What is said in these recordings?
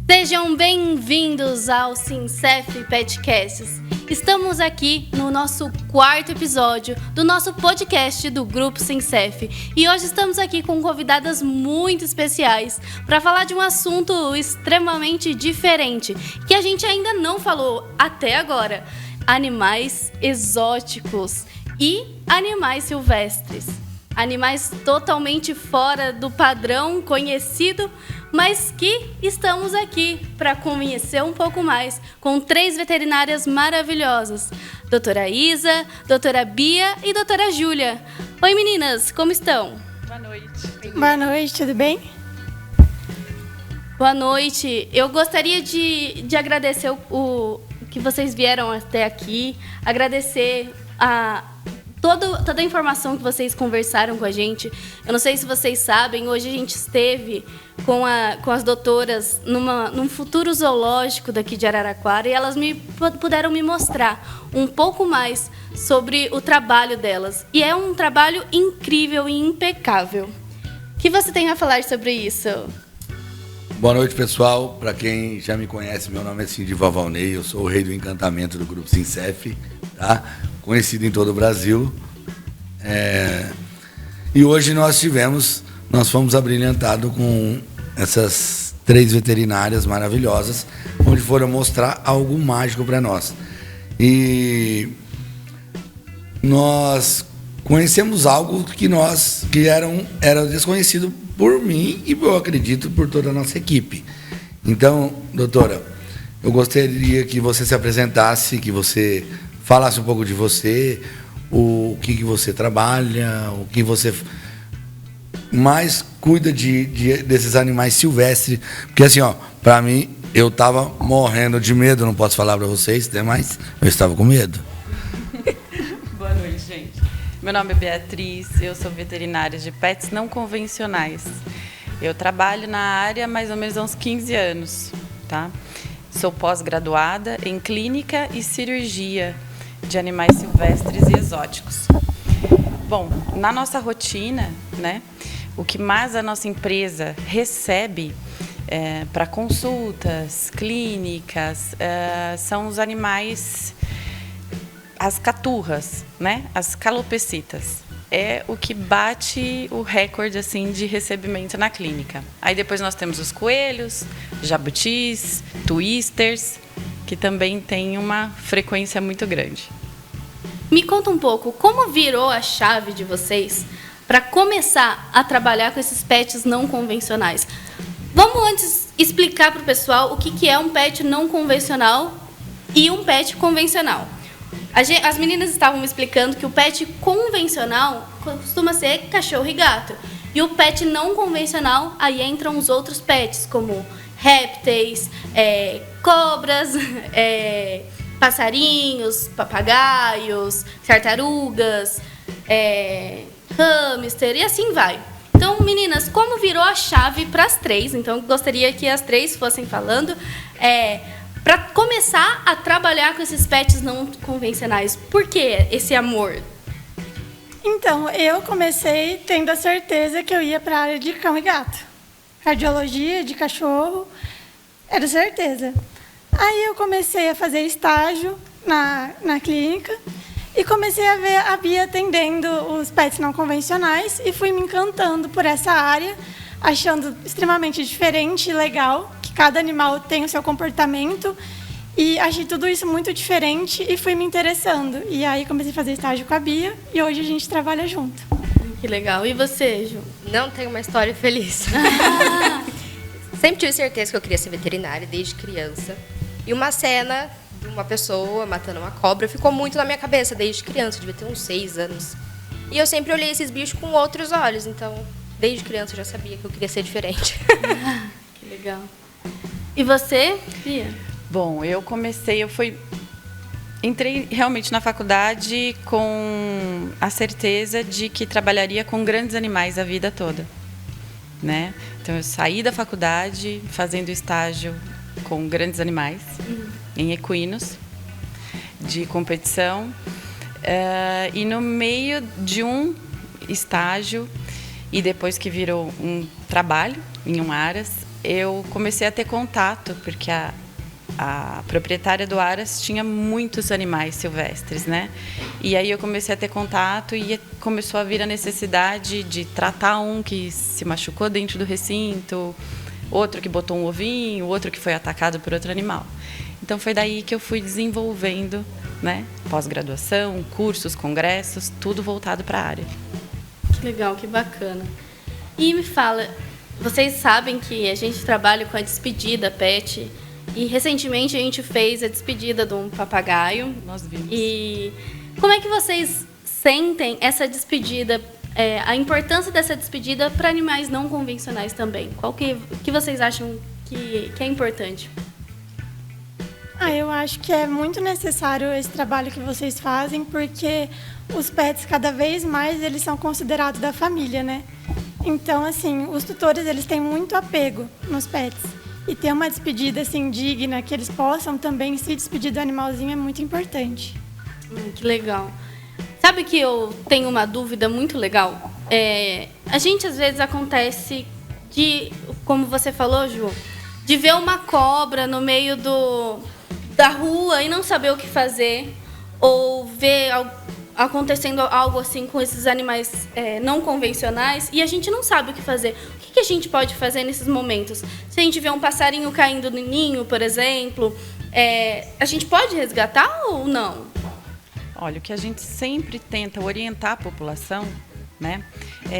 Sejam bem-vindos ao Sincef Petcasts. Estamos aqui no nosso 4º episódio do nosso podcast do Grupo Sincef. E hoje estamos aqui com convidadas muito especiais para falar de um assunto extremamente diferente, que a gente ainda não falou até agora: animais exóticos e animais silvestres. Animais totalmente fora do padrão conhecido, mas que estamos aqui para conhecer um pouco mais com 3 veterinárias maravilhosas: doutora Isa, doutora Bia e doutora Júlia. Oi, meninas, como estão? Boa noite. Boa noite, tudo bem? Boa noite. Eu gostaria de agradecer o que vocês vieram até aqui, agradecer toda a informação que vocês conversaram com a gente. Eu não sei se vocês sabem, hoje a gente esteve com as doutoras num futuro zoológico daqui de Araraquara e elas puderam me mostrar um pouco mais sobre o trabalho delas. E é um trabalho incrível e impecável. O que você tem a falar sobre isso? Boa noite, pessoal. Para quem já me conhece, meu nome é Cindival Valnei, eu sou o rei do encantamento do Grupo Sincef, tá? Conhecido em todo o Brasil. E hoje nós fomos abrilhantados com essas 3 veterinárias maravilhosas, onde foram mostrar algo mágico para nós. E nós conhecemos algo que era desconhecido por mim e, eu acredito, por toda a nossa equipe. Então, doutora, eu gostaria que você se apresentasse, que você falasse um pouco de você, o que você trabalha, o que você mais cuida desses animais silvestres. Porque assim, para mim, eu estava morrendo de medo, não posso falar para vocês, mas eu estava com medo. Boa noite, gente. Meu nome é Beatriz, eu sou veterinária de pets não convencionais. Eu trabalho na área há mais ou menos há uns 15 anos, tá? Sou pós-graduada em clínica e cirurgia de animais silvestres e exóticos. Bom, na nossa rotina, né, o que mais a nossa empresa recebe para consultas clínicas são os animais, as caturras, né, as calopecitas. É o que bate o recorde assim, de recebimento na clínica. Aí depois nós temos os coelhos, jabutis, twisters, que também tem uma frequência muito grande. Me conta um pouco, como virou a chave de vocês para começar a trabalhar com esses pets não convencionais? Vamos antes explicar para o pessoal o que é um pet não convencional e um pet convencional. As meninas estavam me explicando que o pet convencional costuma ser cachorro e gato. E o pet não convencional, aí entram os outros pets, como répteis, cobras, passarinhos, papagaios, tartarugas, hamster e assim vai. Então, meninas, como virou a chave para as 3? Então, gostaria que as 3 fossem falando para começar a trabalhar com esses pets não convencionais. Por que esse amor? Então, eu comecei tendo a certeza que eu ia para a área de cão e gato. Cardiologia, de cachorro, era certeza. Aí eu comecei a fazer estágio na clínica e comecei a ver a Bia atendendo os pets não convencionais e fui me encantando por essa área, achando extremamente diferente e legal, que cada animal tem o seu comportamento, e achei tudo isso muito diferente e fui me interessando. E aí comecei a fazer estágio com a Bia e hoje a gente trabalha junto. Que legal. E você, Ju? Não tenho uma história feliz. Sempre tive certeza que eu queria ser veterinária desde criança. E uma cena de uma pessoa matando uma cobra ficou muito na minha cabeça desde criança, devia ter uns 6 anos. E eu sempre olhei esses bichos com outros olhos, então desde criança eu já sabia que eu queria ser diferente. Que legal. E você, Bia? Bom, entrei realmente na faculdade com a certeza de que trabalharia com grandes animais a vida toda, né? Então eu saí da faculdade fazendo estágio com grandes animais, em equinos, de competição. E no meio de um estágio E depois que virou um trabalho em um Aras, eu comecei a ter contato, porque a proprietária do Aras tinha muitos animais silvestres, né? E aí eu comecei a ter contato e começou a vir a necessidade de tratar um que se machucou dentro do recinto, outro que botou um ovinho, outro que foi atacado por outro animal. Então foi daí que eu fui desenvolvendo, né, pós-graduação, cursos, congressos, tudo voltado para a área. Que legal, que bacana. E me fala, vocês sabem que a gente trabalha com a despedida pet e recentemente a gente fez a despedida de um papagaio. Nós vimos. E como é que vocês sentem essa despedida, a importância dessa despedida para animais não convencionais também? O que vocês acham que é importante? Eu acho que é muito necessário esse trabalho que vocês fazem, porque os pets, cada vez mais, eles são considerados da família, né? Então, assim, os tutores, eles têm muito apego nos pets. E ter uma despedida, assim, digna, que eles possam também se despedir do animalzinho é muito importante. Que legal. Sabe que eu tenho uma dúvida muito legal? A gente, às vezes, acontece de, como você falou, Ju, de ver uma cobra no meio da rua e não saber o que fazer, ou ver acontecendo algo assim com esses animais não convencionais e a gente não sabe o que fazer. O que a gente pode fazer nesses momentos? Se a gente vê um passarinho caindo no ninho, por exemplo, a gente pode resgatar ou não? Olha, o que a gente sempre tenta orientar a população, né?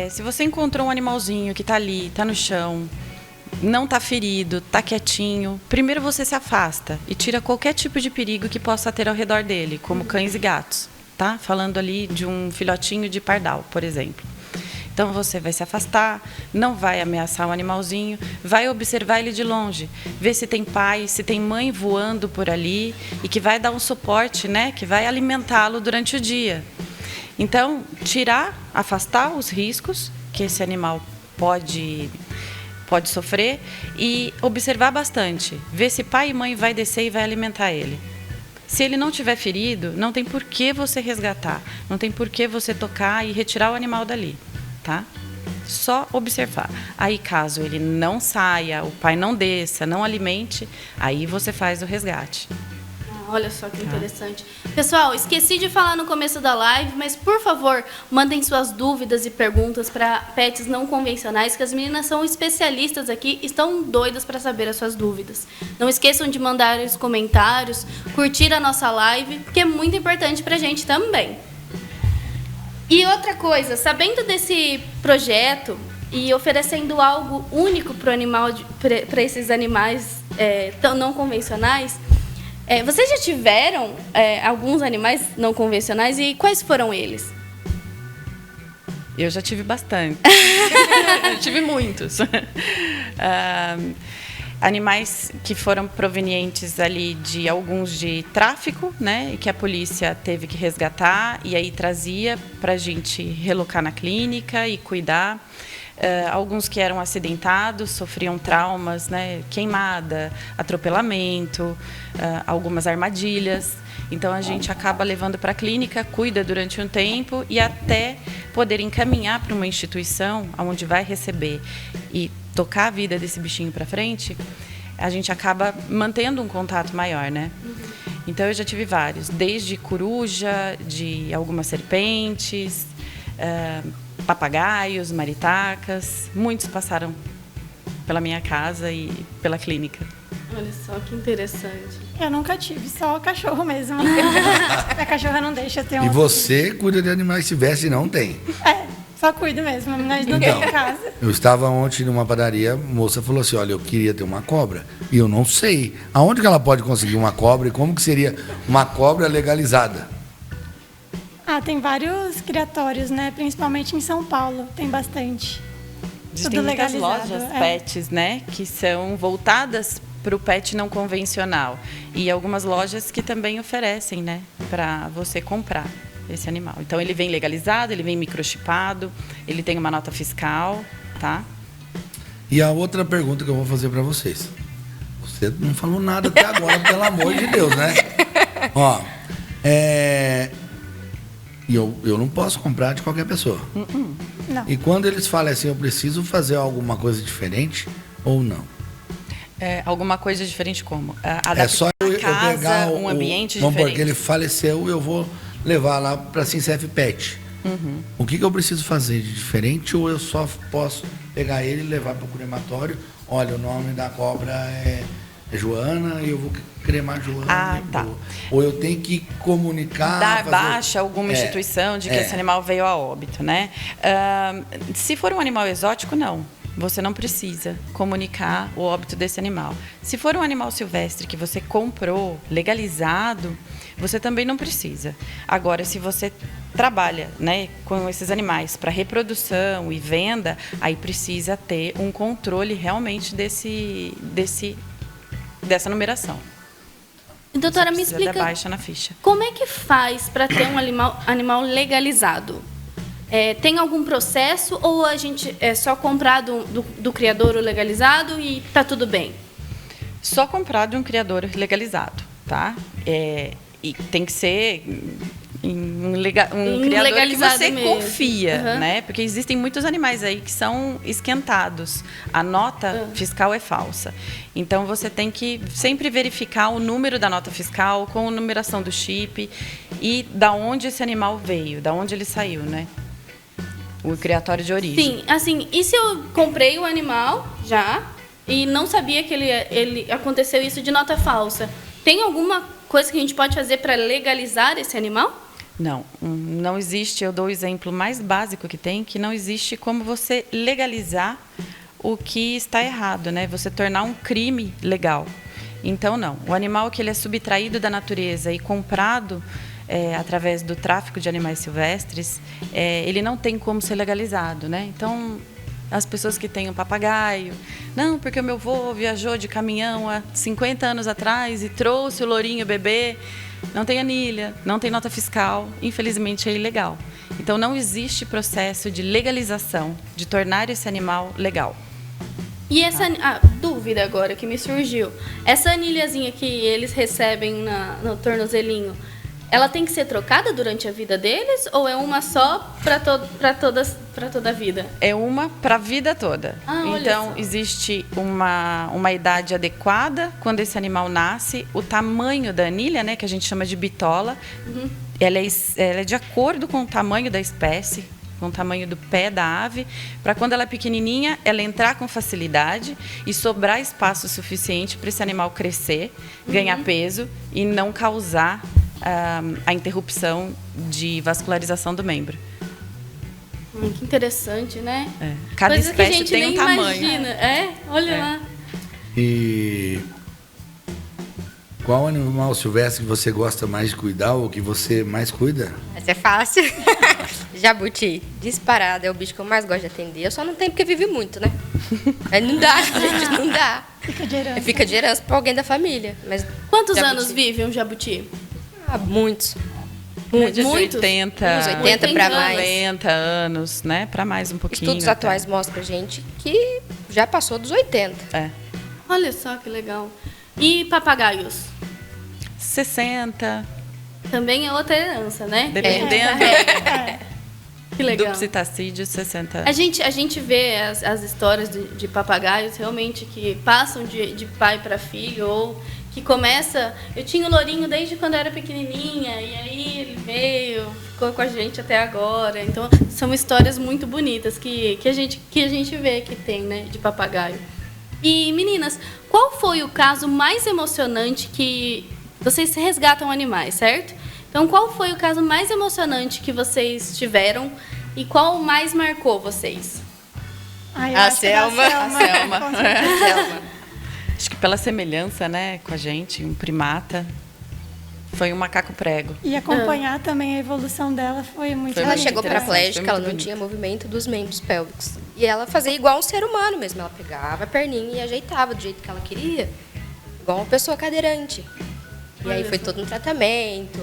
Se você encontrou um animalzinho que está ali, está no chão, não está ferido, está quietinho, primeiro você se afasta e tira qualquer tipo de perigo que possa ter ao redor dele, como cães e gatos, tá? Falando ali de um filhotinho de pardal, por exemplo. Então você vai se afastar, não vai ameaçar o animalzinho, vai observar ele de longe, ver se tem pai, se tem mãe voando por ali e que vai dar um suporte, né? Que vai alimentá-lo durante o dia. Então, afastar os riscos que esse animal pode sofrer e observar bastante, ver se pai e mãe vai descer e vai alimentar ele. Se ele não tiver ferido, não tem por que você resgatar, não tem por que você tocar e retirar o animal dali, tá? Só observar. Aí, caso ele não saia, o pai não desça, não alimente, aí você faz o resgate. Olha só que interessante. Pessoal, esqueci de falar no começo da live, mas, por favor, mandem suas dúvidas e perguntas para pets não convencionais, que as meninas são especialistas aqui, estão doidas para saber as suas dúvidas. Não esqueçam de mandar os comentários, curtir a nossa live, que é muito importante para a gente também. E outra coisa, sabendo desse projeto e oferecendo algo único para esses animais tão não convencionais, vocês já tiveram alguns animais não convencionais e quais foram eles? Eu já tive bastante. Eu tive muitos. Animais que foram provenientes ali de alguns de tráfico, né, e que a polícia teve que resgatar e aí trazia para a gente relocar na clínica e cuidar. Alguns que eram acidentados, sofriam traumas, né, queimada, atropelamento, algumas armadilhas. Então a gente acaba levando para a clínica, cuida durante um tempo e até poder encaminhar para uma instituição onde vai receber e tocar a vida desse bichinho para frente, a gente acaba mantendo um contato maior, né? Então eu já tive vários, desde coruja, de algumas serpentes, papagaios, maritacas, muitos passaram pela minha casa e pela clínica. Olha só que interessante. Eu nunca tive, só cachorro mesmo. A cachorra não deixa ter um. E você cuida de animais silvestres e não tem? Só cuido mesmo, nós não temos em casa. Eu estava ontem numa padaria, a moça falou assim, olha, eu queria ter uma cobra. E eu não sei. Aonde que ela pode conseguir uma cobra e como que seria uma cobra legalizada? Tem vários criatórios, né? Principalmente em São Paulo, tem bastante. Existem muitas lojas pets, né? Que são voltadas para o pet não convencional. E algumas lojas que também oferecem, né? Para você comprar esse animal. Então, ele vem legalizado, ele vem microchipado, ele tem uma nota fiscal, tá? E a outra pergunta que eu vou fazer para vocês. Você não falou nada até agora, pelo amor de Deus, né? Ó, E eu não posso comprar de qualquer pessoa. Não. E quando eles falam assim, eu preciso fazer alguma coisa diferente ou não? Alguma coisa diferente como? É só eu casa, pegar um ambiente vamos diferente. porque ele faleceu, eu vou levar lá para a Sincef Pet. O que eu preciso fazer de diferente ou eu só posso pegar ele e levar para o crematório? Olha, o nome da cobra é Joana e eu vou cremar Joana. Tá. Ou eu tenho que comunicar... Dar baixa a alguma instituição de que esse animal veio a óbito, né? Se for um animal exótico, não. Você não precisa comunicar o óbito desse animal. Se for um animal silvestre que você comprou, legalizado, você também não precisa. Agora, se você trabalha, né, com esses animais para reprodução e venda, aí precisa ter um controle realmente dessa numeração. Doutora, Você me precisa dar explica baixa na ficha. como é que faz para ter um animal legalizado? Tem algum processo ou a gente é só comprar do criador o legalizado e tá tudo bem? Só comprar de um criador legalizado, tá? E tem que ser um criador legalizado que você mesmo. confia, Uhum. né? Porque existem muitos animais aí que são esquentados. A nota fiscal é falsa. Então, você tem que sempre verificar o número da nota fiscal com a numeração do chip e da onde esse animal veio, da onde ele saiu, né? O criatório de origem. Sim, assim, e se eu comprei o animal já e não sabia que ele aconteceu isso de nota falsa? Tem alguma coisa que a gente pode fazer para legalizar esse animal? Não existe. Eu dou o exemplo mais básico que tem, que não existe como você legalizar o que está errado, né? Você tornar um crime legal. Então, não. O animal que ele é subtraído da natureza e comprado através do tráfico de animais silvestres, ele não tem como ser legalizado, né? Então, as pessoas que têm um papagaio, não, porque o meu avô viajou de caminhão há 50 anos atrás e trouxe o lourinho bebê, não tem anilha, não tem nota fiscal, infelizmente é ilegal. Então, não existe processo de legalização, de tornar esse animal legal. E essa dúvida agora que me surgiu, essa anilhazinha que eles recebem no tornozelinho, ela tem que ser trocada durante a vida deles ou é uma só para toda a vida? É uma para a vida toda. Olha Então, só. existe uma idade adequada quando esse animal nasce. O tamanho da anilha, né, que a gente chama de bitola, ela é de acordo com o tamanho da espécie, com o tamanho do pé da ave, para quando ela é pequenininha, ela entrar com facilidade e sobrar espaço suficiente para esse animal crescer, ganhar peso e não causar a interrupção de vascularização do membro. Que interessante, né? Cada Coisa que a espécie gente tem nem um tamanho. imagina. Olha lá. E qual animal silvestre que você gosta mais de cuidar ou que você mais cuida? Essa é fácil. Jabuti, disparado, é o bicho que eu mais gosto de atender. Eu só não tenho porque vive muito, né? Aí não dá, gente, não dá. Fica de herança para alguém da família. Mas Quantos jabuti. anos vive um jabuti? Muitos. Muitos. Muitos? 80, Uns 80 para mais. 90 anos, né? Para mais um pouquinho. Estudos atuais mostram pra gente que já passou dos 80. Olha só que legal. E papagaios? 60, Também é outra herança, né? dependendo Que do legal. psitacídeo, 60 A gente vê as histórias de papagaios realmente que passam de pai para filho ou que começa... Eu tinha o lourinho desde quando eu era pequenininha e aí ele veio, ficou com a gente até agora. Então, são histórias muito bonitas que a gente vê que tem, né, de papagaio. E, meninas, qual foi o caso mais emocionante que... Vocês resgatam animais, certo? Então, qual foi o caso mais emocionante que vocês tiveram e qual mais marcou vocês? A Selma. A Selma. A Selma. Acho que pela semelhança, né, com a gente, um primata, foi um macaco prego. E acompanhar também a evolução dela foi muito Foi Ela muito chegou interessante, paraplégica, foi ela muito não bonito. tinha movimento dos membros pélvicos. E ela fazia igual um ser humano mesmo. Ela pegava a perninha e ajeitava do jeito que ela queria. Igual uma pessoa cadeirante. E aí foi todo um tratamento,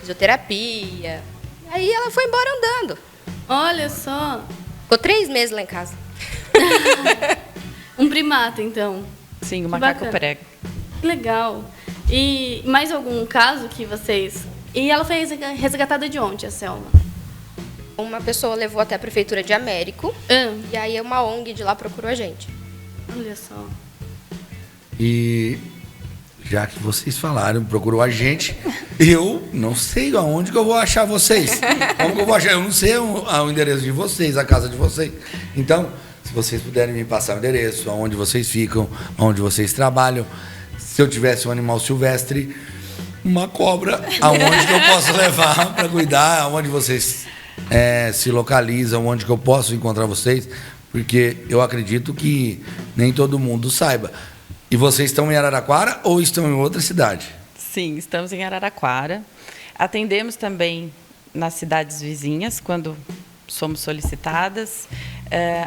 fisioterapia. E aí ela foi embora andando. Olha só. Ficou 3 meses lá em casa. Um primata, então. Sim, o Que macaco bacana. prego. Que legal. E mais algum caso que vocês E ela foi resgatada de onde, a Selma? Uma pessoa levou até a prefeitura de Américo, e aí uma ONG de lá procurou a gente. Olha só. E já que vocês falaram, procurou a gente, eu não sei aonde que eu vou achar vocês. Como que eu vou achar? Eu não sei o endereço de vocês, a casa de vocês. Então, se vocês puderem me passar o endereço, aonde vocês ficam, aonde vocês trabalham, se eu tivesse um animal silvestre, uma cobra, aonde que eu posso levar para cuidar, aonde vocês se localizam, onde que eu posso encontrar vocês, porque eu acredito que nem todo mundo saiba. E vocês estão em Araraquara ou estão em outra cidade? Sim, estamos em Araraquara. Atendemos também nas cidades vizinhas, quando somos solicitadas.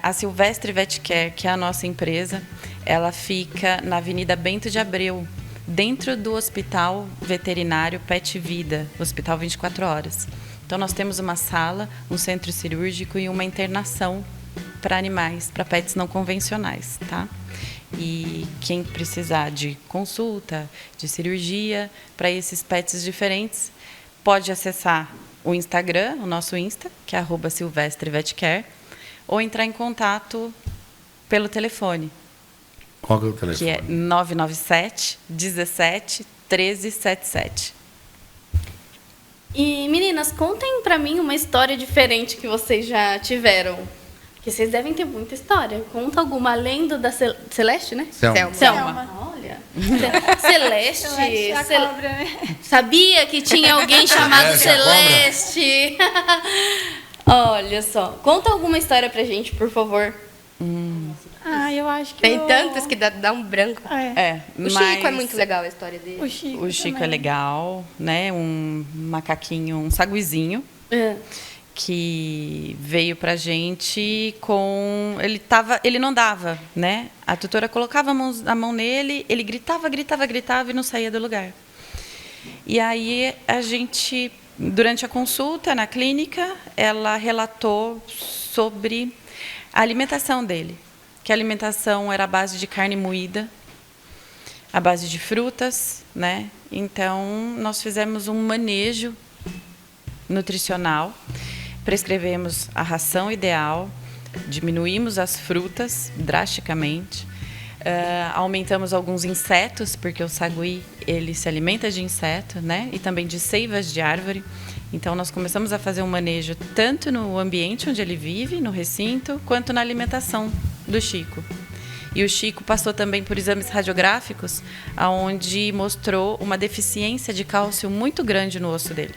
A Silvestre Vet Care, que é a nossa empresa, ela fica na Avenida Bento de Abreu, dentro do Hospital Veterinário Pet Vida, Hospital 24 Horas. Então, nós temos uma sala, um centro cirúrgico e uma internação para animais, para pets não convencionais, tá? E quem precisar de consulta, de cirurgia, para esses pets diferentes, pode acessar o Instagram, o nosso Insta, que é @silvestrevetcare, ou entrar em contato pelo telefone. Qual que é o telefone? Que é 997 17 13 77. E, meninas, contem pra mim uma história diferente que vocês já tiveram. Porque vocês devem ter muita história. Conta alguma, além do da Celeste, né? Selma. Selma. Olha. Celeste. Celeste, a cobra, né? Sabia que tinha alguém chamado Celeste, Celeste. Olha só. Conta alguma história pra gente, por favor. Eu acho que Tem tantas que dá um branco. O Chico é muito legal, a história dele. O Chico é também. legal, né? Um macaquinho, um saguizinho, que veio pra gente com... Ele não dava, né? A tutora colocava a mão nele, ele gritava e não saía do lugar. E aí a gente, durante a consulta na clínica, ela relatou sobre a alimentação dele. Que a alimentação era à base de carne moída, à base de frutas, né? Então, nós fizemos um manejo nutricional, prescrevemos a ração ideal, diminuímos as frutas drasticamente, aumentamos alguns insetos, porque o sagui, ele se alimenta de inseto, né? E também de seivas de árvore. Então, nós começamos a fazer um manejo tanto no ambiente onde ele vive, no recinto, quanto na alimentação do Chico. E o Chico passou também por exames radiográficos, onde mostrou uma deficiência de cálcio muito grande no osso dele.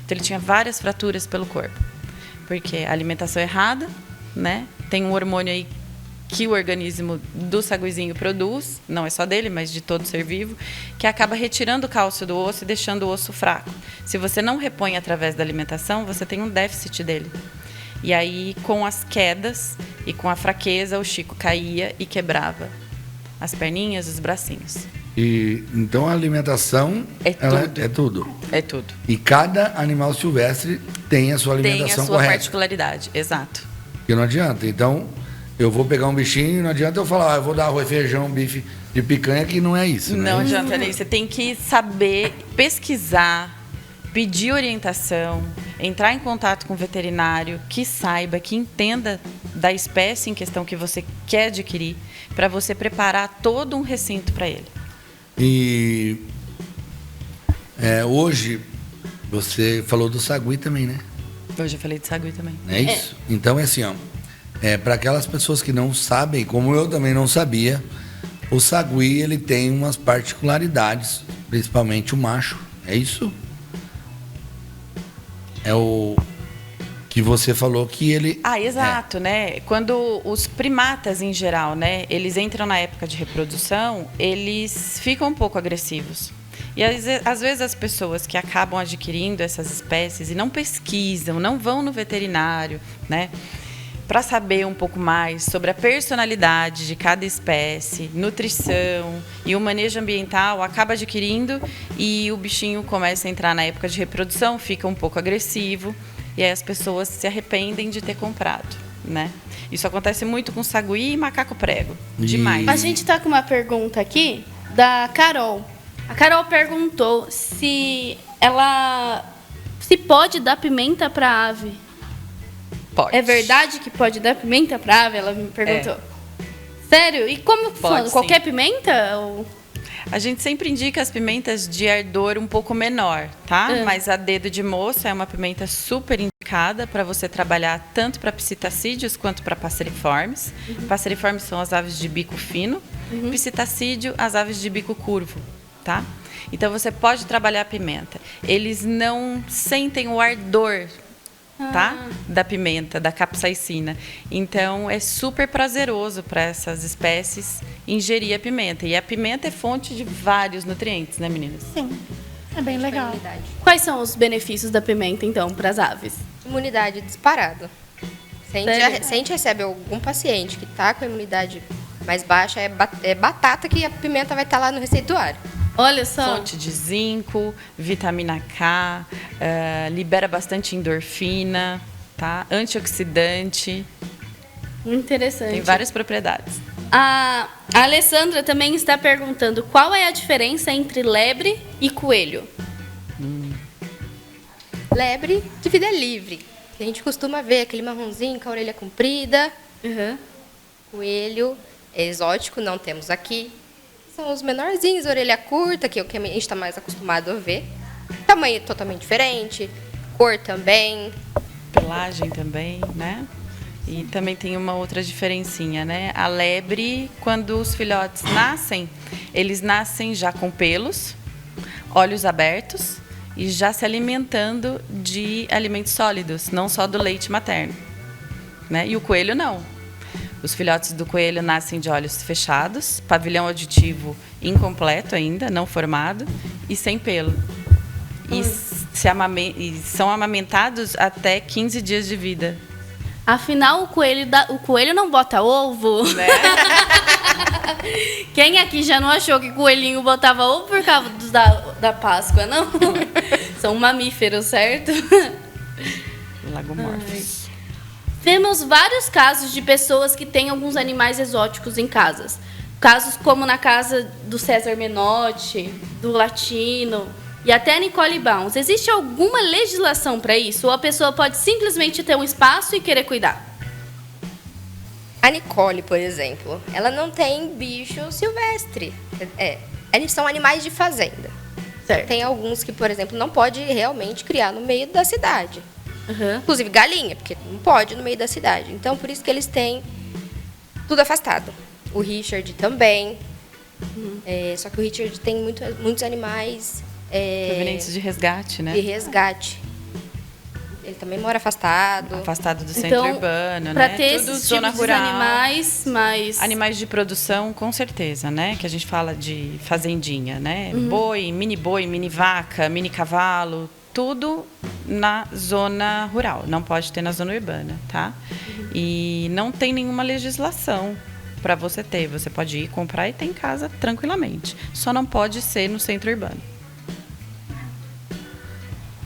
Então, ele tinha várias fraturas pelo corpo, porque a alimentação errada, né? Tem um hormônio aí que o organismo do saguizinho produz, não é só dele, mas de todo ser vivo, que acaba retirando o cálcio do osso e deixando o osso fraco. Se você não repõe através da alimentação, você tem um déficit dele. E aí, com as quedas e com a fraqueza, o Chico caía e quebrava as perninhas, os bracinhos. E então a alimentação É é tudo. É tudo. E cada animal silvestre tem a sua alimentação Tem a sua correta. particularidade, exato. Porque não adianta. Então, eu vou pegar um bichinho, não adianta eu falar, eu vou dar arroz, feijão, bife de picanha, que não é isso, né? Não adianta, né? Você tem que saber pesquisar, pedir orientação, entrar em contato com o veterinário que saiba, que entenda da espécie em questão que você quer adquirir, para você preparar todo um recinto para ele. E hoje, você falou do sagui também, né? Hoje eu falei de sagui também. É isso? Então é assim, ó. Para aquelas pessoas que não sabem, como eu também não sabia, o sagui ele tem umas particularidades, principalmente o macho. É isso? É o que você falou que ele... Exato, né? Quando os primatas em geral, né, eles entram na época de reprodução, eles ficam um pouco agressivos. E às vezes as pessoas que acabam adquirindo essas espécies e não pesquisam, não vão no veterinário, né, para saber um pouco mais sobre a personalidade de cada espécie, nutrição e o manejo ambiental, acaba adquirindo e o bichinho começa a entrar na época de reprodução, fica um pouco agressivo e aí as pessoas se arrependem de ter comprado, né? Isso acontece muito com sagui e macaco prego, demais. A gente tá com uma pergunta aqui da Carol. A Carol perguntou se ela se pode dar pimenta para ave. Pode. É verdade que pode dar pimenta para ave? Ela me perguntou. Sério? E como funciona? sim. Qualquer pimenta? Ou... A gente sempre indica as pimentas de ardor um pouco menor, tá? Mas a dedo de moça é uma pimenta super indicada para você trabalhar tanto para psitacídeos quanto para passeriformes. Passeriformes são as aves de bico fino, psitacídeo, as aves de bico curvo, tá? Então você pode trabalhar a pimenta. Eles não sentem o ardor, tá? Da pimenta, da capsaicina. Então é super prazeroso para essas espécies ingerir a pimenta. E a pimenta é fonte de vários nutrientes, né, meninas? Sim, é bem legal. Imunidade. Quais são os benefícios da pimenta, então, para as aves? Imunidade disparada. Se a gente recebe algum paciente que está com a imunidade mais baixa, é batata que a pimenta vai estar lá no receituário. Olha só. Fonte de zinco, vitamina K, libera bastante endorfina, tá? Antioxidante, Interessante. tem várias propriedades. A Alessandra também está perguntando qual é a diferença entre lebre e coelho. Lebre de vida livre. A gente costuma ver aquele marronzinho com a orelha comprida. Coelho é exótico, não temos aqui. São os menorzinhos, orelha curta, que é o que a gente está mais acostumado a ver. Tamanho totalmente diferente, cor também. Pelagem também, né? E também tem uma outra diferencinha, né? A lebre, quando os filhotes nascem, eles nascem já com pelos, olhos abertos e já se alimentando de alimentos sólidos, não só do leite materno, né? E o coelho não. Os filhotes do coelho nascem de olhos fechados, pavilhão auditivo incompleto ainda, não formado, e sem pelo. E são amamentados até 15 dias de vida. Afinal, o coelho não bota ovo? Né? Quem aqui já não achou que coelhinho botava ovo por causa da Páscoa, não? São mamíferos, certo? Lagomorfos. Temos vários casos de pessoas que têm alguns animais exóticos em casas. Casos como na casa do César Menotti, do Latino e até Nicole Bounce. Existe alguma legislação para isso? Ou a pessoa pode simplesmente ter um espaço e querer cuidar? A Nicole, por exemplo, ela não tem bicho silvestre. Eles são animais de fazenda. Certo. Tem alguns que, por exemplo, não pode realmente criar no meio da cidade. Inclusive galinha, porque não pode no meio da cidade. Então, por isso que eles têm tudo afastado. O Richard também. Só que o Richard tem muitos animais Provenientes de resgate, né? de resgate. Ele também mora afastado. Afastado do centro Então, urbano, para né? ter Tudo esses zona tipos de rural. animais, mas... Animais de produção, com certeza, né? Que a gente fala de fazendinha, né? Boi, mini vaca, mini cavalo, tudo na zona rural. Não pode ter na zona urbana, tá? E não tem nenhuma legislação para você ter. Você pode ir comprar e ter em casa tranquilamente. Só não pode ser no centro urbano.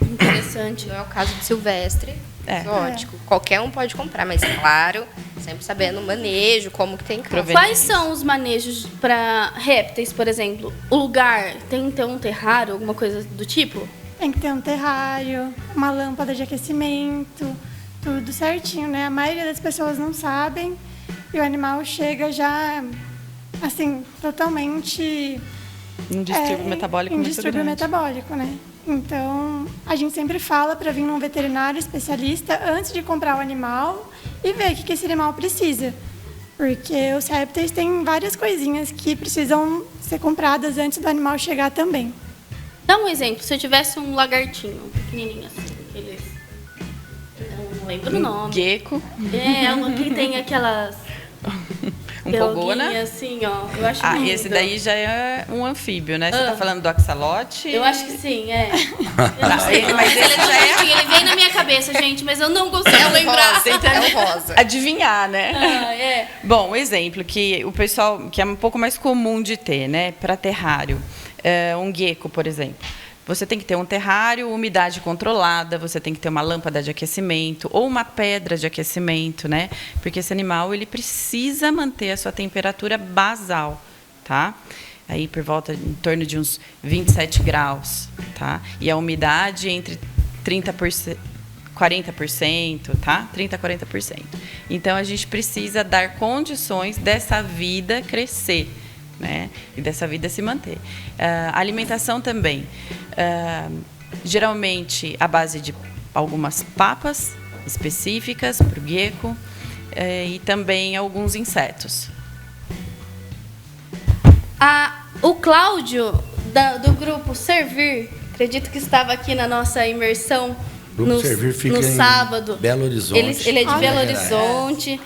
Interessante. Não é o caso de silvestre, É. exótico. Qualquer um pode comprar, mas claro, sempre sabendo o manejo, como que tem em casa. Proveniente. Quais são os manejos para répteis, por exemplo? O lugar tem que ter um terrário, alguma coisa do tipo? Tem que ter um terrário, uma lâmpada de aquecimento, tudo certinho, né? A maioria das pessoas não sabem e o animal chega já, assim, totalmente... Um distúrbio metabólico um muito distúrbio grande. metabólico, né? Então, a gente sempre fala para vir num veterinário especialista antes de comprar o animal e ver o que esse animal precisa. Porque os répteis têm várias coisinhas que precisam ser compradas antes do animal chegar também. Dá um exemplo. Se eu tivesse um lagartinho pequenininho assim, aqueles... Eu não lembro o nome. Gecko, Um que tem aquelas... um pogona. pelguinhas assim, ó. Eu acho Ah, lindo. esse daí já é um anfíbio, né? Você tá falando do axolote? Eu acho que sim, é. Tá, mas esse já é... Ele vem na minha cabeça, gente, mas eu não consigo lembrar. rosa, é o rosa. Adivinhar, né? Ah, é. Bom, um exemplo que o pessoal, que é um pouco mais comum de ter, né, para terrário, um gecko, por exemplo. Você tem que ter um terrário, umidade controlada, você tem que ter uma lâmpada de aquecimento ou uma pedra de aquecimento, né? Porque esse animal ele precisa manter a sua temperatura basal, tá? aí por volta em torno de uns 27 graus, tá? E a umidade entre 30%, 40%, tá? 30% a 40%. Então a gente precisa dar condições dessa vida crescer, né? E dessa vida se manter. A alimentação também, geralmente à base de algumas papas específicas para o gecko, e também alguns insetos. O Cláudio, do grupo Servir, acredito que estava aqui na nossa imersão Grupo Servir fica no sábado. Em Belo Horizonte. Ele é de Belo Horizonte.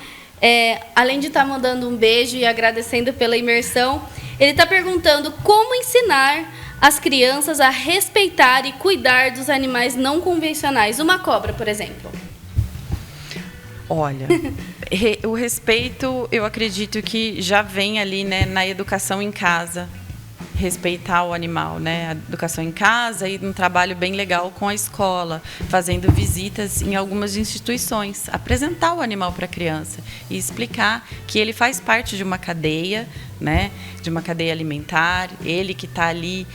Além de estar mandando um beijo e agradecendo pela imersão, ele está perguntando como ensinar as crianças a respeitar e cuidar dos animais não convencionais. Uma cobra, por exemplo. Olha, o respeito, eu acredito que já vem ali, né, na educação em casa. Respeitar o animal, né? A educação em casa e um trabalho bem legal com a escola, fazendo visitas em algumas instituições, apresentar o animal para a criança e explicar que ele faz parte de uma cadeia, né? De uma cadeia alimentar, ele que está ali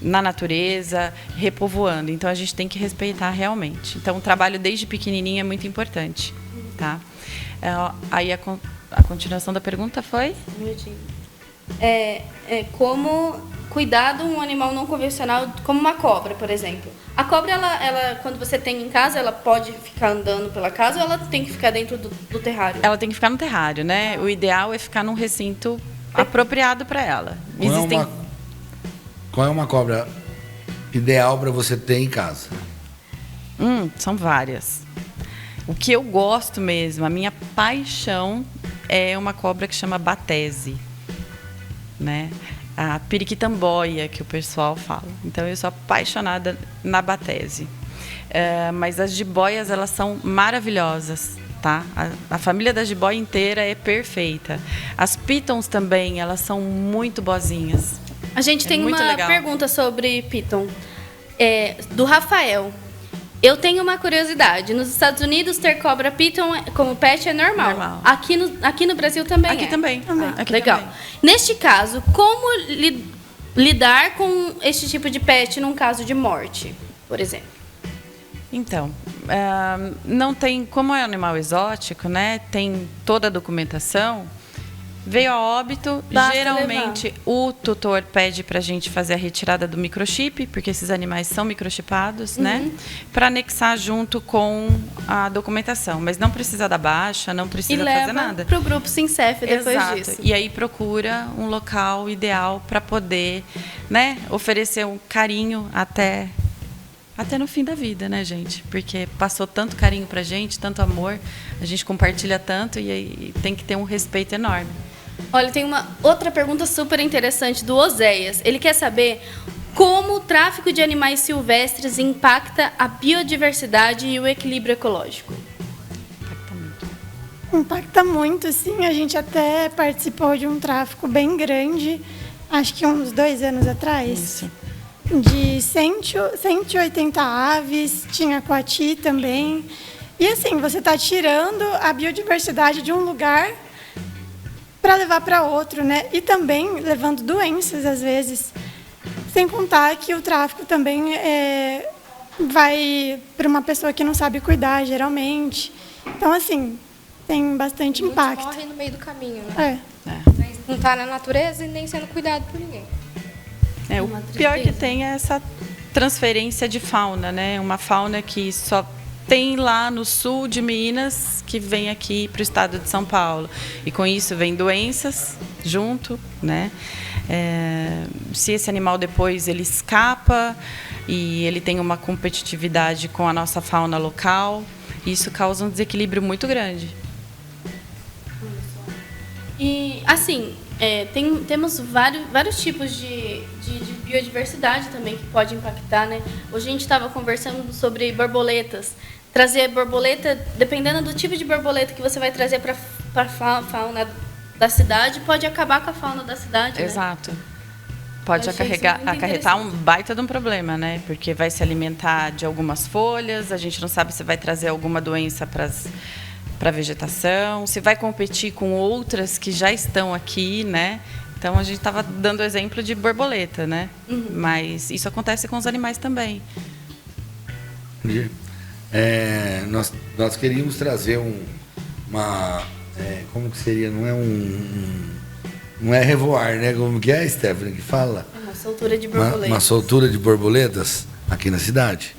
na natureza, repovoando. Então a gente tem que respeitar realmente. Então o trabalho desde pequenininho é muito importante, tá? Aí a continuação da pergunta foi? Um minutinho. Como cuidar de um animal não convencional, como uma cobra, por exemplo. A cobra, ela, quando você tem em casa, ela pode ficar andando pela casa ou ela tem que ficar dentro do terrário? Ela tem que ficar no terrário, né? O ideal é ficar num recinto apropriado para ela. Qual é uma cobra ideal para você ter em casa? São várias. O que eu gosto mesmo, a minha paixão é uma cobra que chama batese, né? A periquitamboia, que o pessoal fala. Então, eu sou apaixonada na batese. Mas as jiboias, elas são maravilhosas, tá? A família da jiboia inteira é perfeita. As pitons também, elas são muito boazinhas. A gente tem uma legal. pergunta sobre piton, do Rafael. Eu tenho uma curiosidade. Nos Estados Unidos, ter cobra piton como pet é normal. Aqui no Brasil também Aqui também. Aqui legal. também. Neste caso, como lidar com este tipo de pet num caso de morte, por exemplo? Então, não tem... Como é um animal exótico, né? Tem toda a documentação. Veio a óbito, Basta geralmente levar. O tutor pede para a gente fazer a retirada do microchip, porque esses animais são microchipados, né? Para anexar junto com a documentação. Mas não precisa dar baixa, não precisa fazer nada. E leva para o grupo Sincef depois disso. E aí procura um local ideal para poder, né, oferecer um carinho até no fim da vida, né, gente? Porque passou tanto carinho pra gente, tanto amor, a gente compartilha tanto e aí tem que ter um respeito enorme. Olha, tem uma outra pergunta super interessante do Oséias. Ele quer saber como o tráfico de animais silvestres impacta a biodiversidade e o equilíbrio ecológico. Impacta muito, sim. A gente até participou de um tráfico bem grande, acho que uns 2 anos atrás. Isso. De 180 aves, tinha coati também. E assim, você está tirando a biodiversidade de um lugar para levar para outro, né? E também levando doenças, às vezes. Sem contar que o tráfico também vai para uma pessoa que não sabe cuidar, geralmente. Então, assim, tem bastante impacto. Morre no meio do caminho, né? Não está na natureza e nem sendo cuidado por ninguém. O pior que tem é essa transferência de fauna, né? Uma fauna que só tem lá no sul de Minas, que vem aqui para o estado de São Paulo. E com isso vem doenças junto, né? Se esse animal depois ele escapa e ele tem uma competitividade com a nossa fauna local, isso causa um desequilíbrio muito grande. E, assim, temos vários tipos de biodiversidade também que pode impactar, né? Hoje a gente estava conversando sobre borboletas. Trazer borboleta, dependendo do tipo de borboleta que você vai trazer para a fauna da cidade, pode acabar com a fauna da cidade, Exato. Pode Eu achei isso muito acarretar um interessante. baita de um problema, né? Porque vai se alimentar de algumas folhas, a gente não sabe se vai trazer alguma doença para a vegetação, se vai competir com outras que já estão aqui, né? Então a gente estava dando exemplo de borboleta, né? Mas isso acontece com os animais também. Entendi. Nós queríamos trazer uma... como que seria? Não é revoar, né? Como que é, Stephanie, que fala? É uma soltura de borboletas. Uma soltura de borboletas aqui na cidade.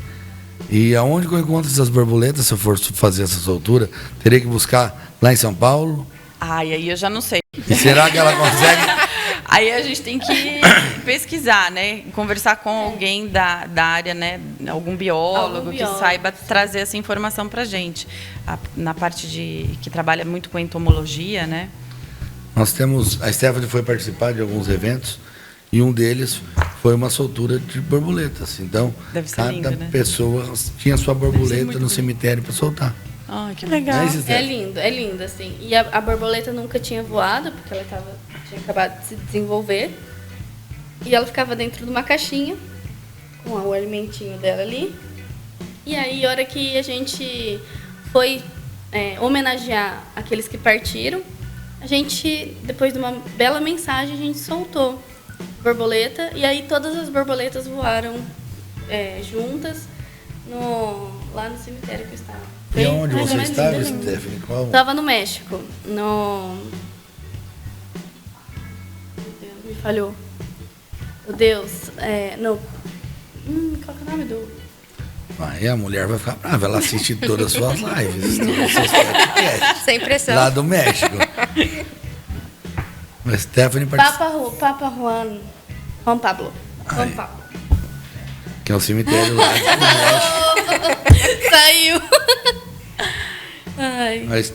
E aonde que eu encontro essas borboletas, se eu for fazer essa soltura? Terei que buscar lá em São Paulo? Ai, aí eu já não sei. E será que ela consegue? Aí a gente tem que pesquisar, né? Conversar com alguém da área, né? Algum biólogo que saiba trazer essa informação pra gente. Na parte que trabalha muito com entomologia, né? Nós temos... A Stephanie foi participar de alguns eventos e um deles foi uma soltura de borboletas. Então, cada lindo, né? pessoa tinha sua borboleta no cemitério para soltar. Ai, que Legal. É lindo, assim. E a borboleta nunca tinha voado, porque ela tinha acabado de se desenvolver. E ela ficava dentro de uma caixinha, com o alimentinho dela ali. E aí, a hora que a gente foi homenagear aqueles que partiram, a gente, depois de uma bela mensagem, a gente soltou borboleta. E aí, todas as borboletas voaram juntas lá no cemitério que eu estava. E onde você estava, lindo. Stephanie? Estava no México, Meu Deus, me falhou. Meu Deus, qual que é o nome do... Aí a mulher vai ficar brava, ela assiste todas as suas lives, todos os seus podcasts. Sem pressão. Lá do México. Mas Stephanie participa, Papa Juan Pablo. Juan Pablo. que é o cemitério lá do México. Saiu. Ai. Mas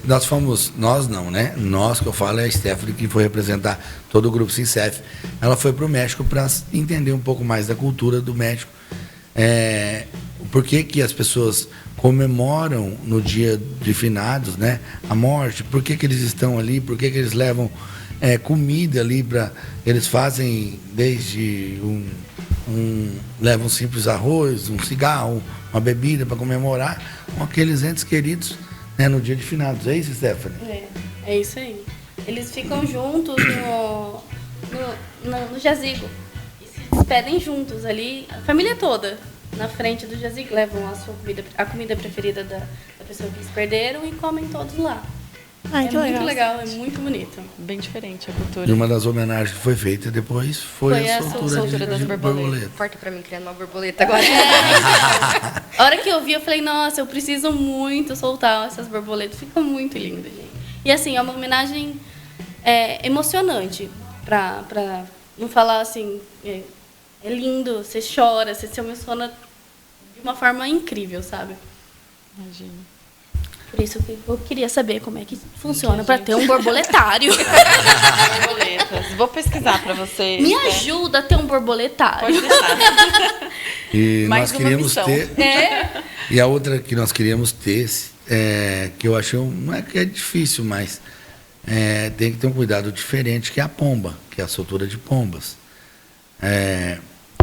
nós não, né? Nós, que eu falo, é a Stephanie, que foi representar todo o grupo Sincef. Ela foi para o México para entender um pouco mais da cultura do México. Por que as pessoas comemoram no dia de finados, né, a morte? Por que eles estão ali? Por que eles levam comida ali para... Eles fazem desde levam um simples arroz, um cigarro, uma bebida para comemorar com aqueles entes queridos, né, no dia de finados. É isso, Stephanie? É isso aí. Eles ficam juntos no jazigo. E se despedem juntos ali, a família toda, na frente do jazigo. Levam a comida preferida da pessoa que eles perderam e comem todos lá. Ai, que muito legal, é muito bonito. Bem diferente a cultura. E uma das homenagens que foi feita depois foi a soltura das de borboletas. borboleta. Corta pra mim criando uma borboleta agora. A hora que eu vi, eu falei, nossa, eu preciso muito soltar essas borboletas. Fica muito lindo, gente. E assim, é uma homenagem emocionante. Pra não falar assim, é lindo, você chora, você se emociona de uma forma incrível, sabe? Imagina. Por isso que eu queria saber como é que funciona para ter um borboletário. Borboletas. Vou pesquisar para vocês. Me ajuda a ter um borboletário. Pode deixar. E Mais nós uma queríamos missão. ter. E a outra que nós queríamos ter, que eu achei, não é que é difícil, mas tem que ter um cuidado diferente, que é a pomba, que é a soltura de pombas.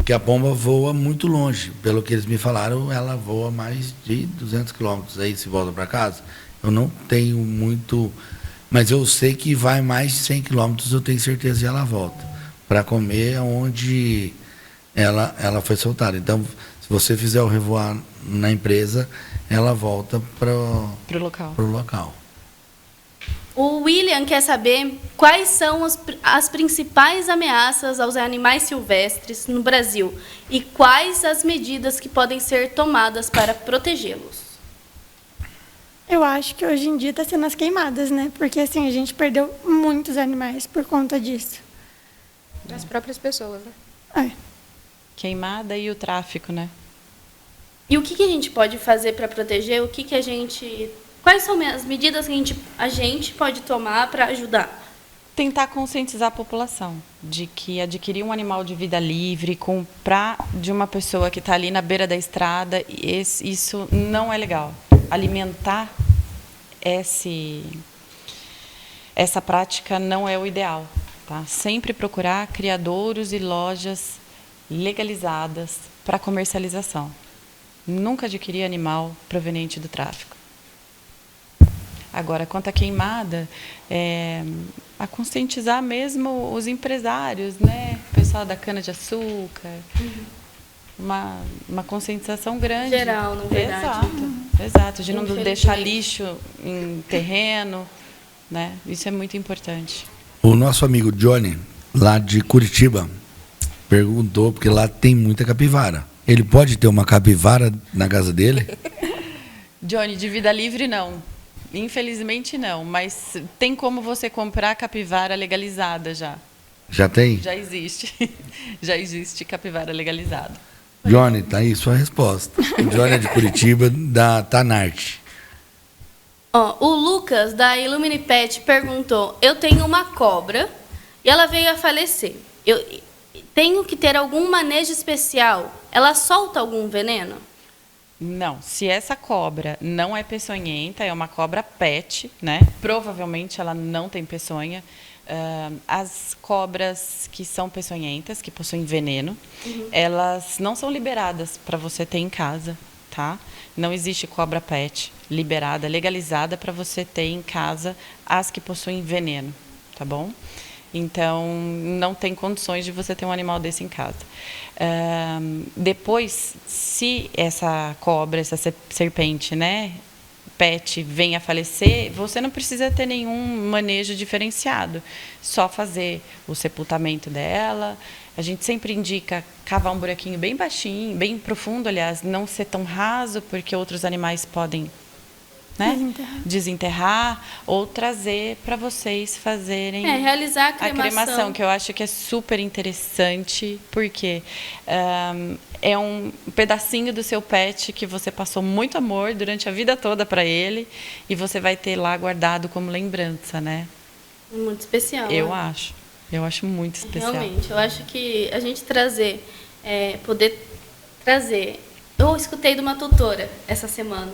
Que a pomba voa muito longe. Pelo que eles me falaram, ela voa mais de 200 quilômetros aí se volta para casa. Eu não tenho muito, mas eu sei que vai mais de 100 quilômetros, eu tenho certeza que ela volta para comer onde ela foi soltada. Então, se você fizer o revoar na empresa, ela volta para o local. O William quer saber quais são as principais ameaças aos animais silvestres no Brasil e quais as medidas que podem ser tomadas para protegê-los. Eu acho que hoje em dia está sendo as queimadas, né? Porque assim, a gente perdeu muitos animais por conta disso. Das próprias pessoas, né? Queimada e o tráfico, né? E o que a gente pode fazer para proteger? Quais são as medidas que a gente pode tomar para ajudar? Tentar conscientizar a população de que adquirir um animal de vida livre, comprar de uma pessoa que está ali na beira da estrada, isso não é legal. Alimentar essa prática não é o ideal. Tá? Sempre procurar criadouros e lojas legalizadas para comercialização. Nunca adquirir animal proveniente do tráfico. Agora, quanto à queimada, a conscientizar mesmo os empresários, né? O pessoal da cana-de-açúcar. Uma conscientização grande. Geral, na verdade. Exato. De não deixar lixo em terreno, né? Isso é muito importante. O nosso amigo Johnny, lá de Curitiba, perguntou, porque lá tem muita capivara. Ele pode ter uma capivara na casa dele? Johnny, de vida livre, não. Infelizmente, não. Mas tem como você comprar capivara legalizada já. Já tem? Já existe. Já existe capivara legalizada. Johnny, tá aí sua resposta. O Johnny é de Curitiba, da Tanarte. Ó, o Lucas, da Illumine Pet, perguntou: eu tenho uma cobra e ela veio a falecer. Eu tenho que ter algum manejo especial? Ela solta algum veneno? Não, se essa cobra não é peçonhenta, é uma cobra pet, né? Provavelmente ela não tem peçonha. As cobras que são peçonhentas, que possuem veneno, elas não são liberadas para você ter em casa, tá? Não existe cobra pet liberada, legalizada para você ter em casa as que possuem veneno, tá bom? Então, não tem condições de você ter um animal desse em casa. Depois, se essa cobra, essa serpente, né, pet, vem a falecer, você não precisa ter nenhum manejo diferenciado. Só fazer o sepultamento dela. A gente sempre indica cavar um buraquinho bem baixinho, bem profundo, aliás, não ser tão raso, porque outros animais podem, né, desenterrar, ou trazer para vocês fazerem realizar a cremação, que eu acho que é super interessante, porque é um pedacinho do seu pet que você passou muito amor durante a vida toda para ele, e você vai ter lá guardado como lembrança, né? Muito especial. Eu acho muito especial. Realmente, eu acho que a gente poder trazer. Eu escutei de uma tutora essa semana.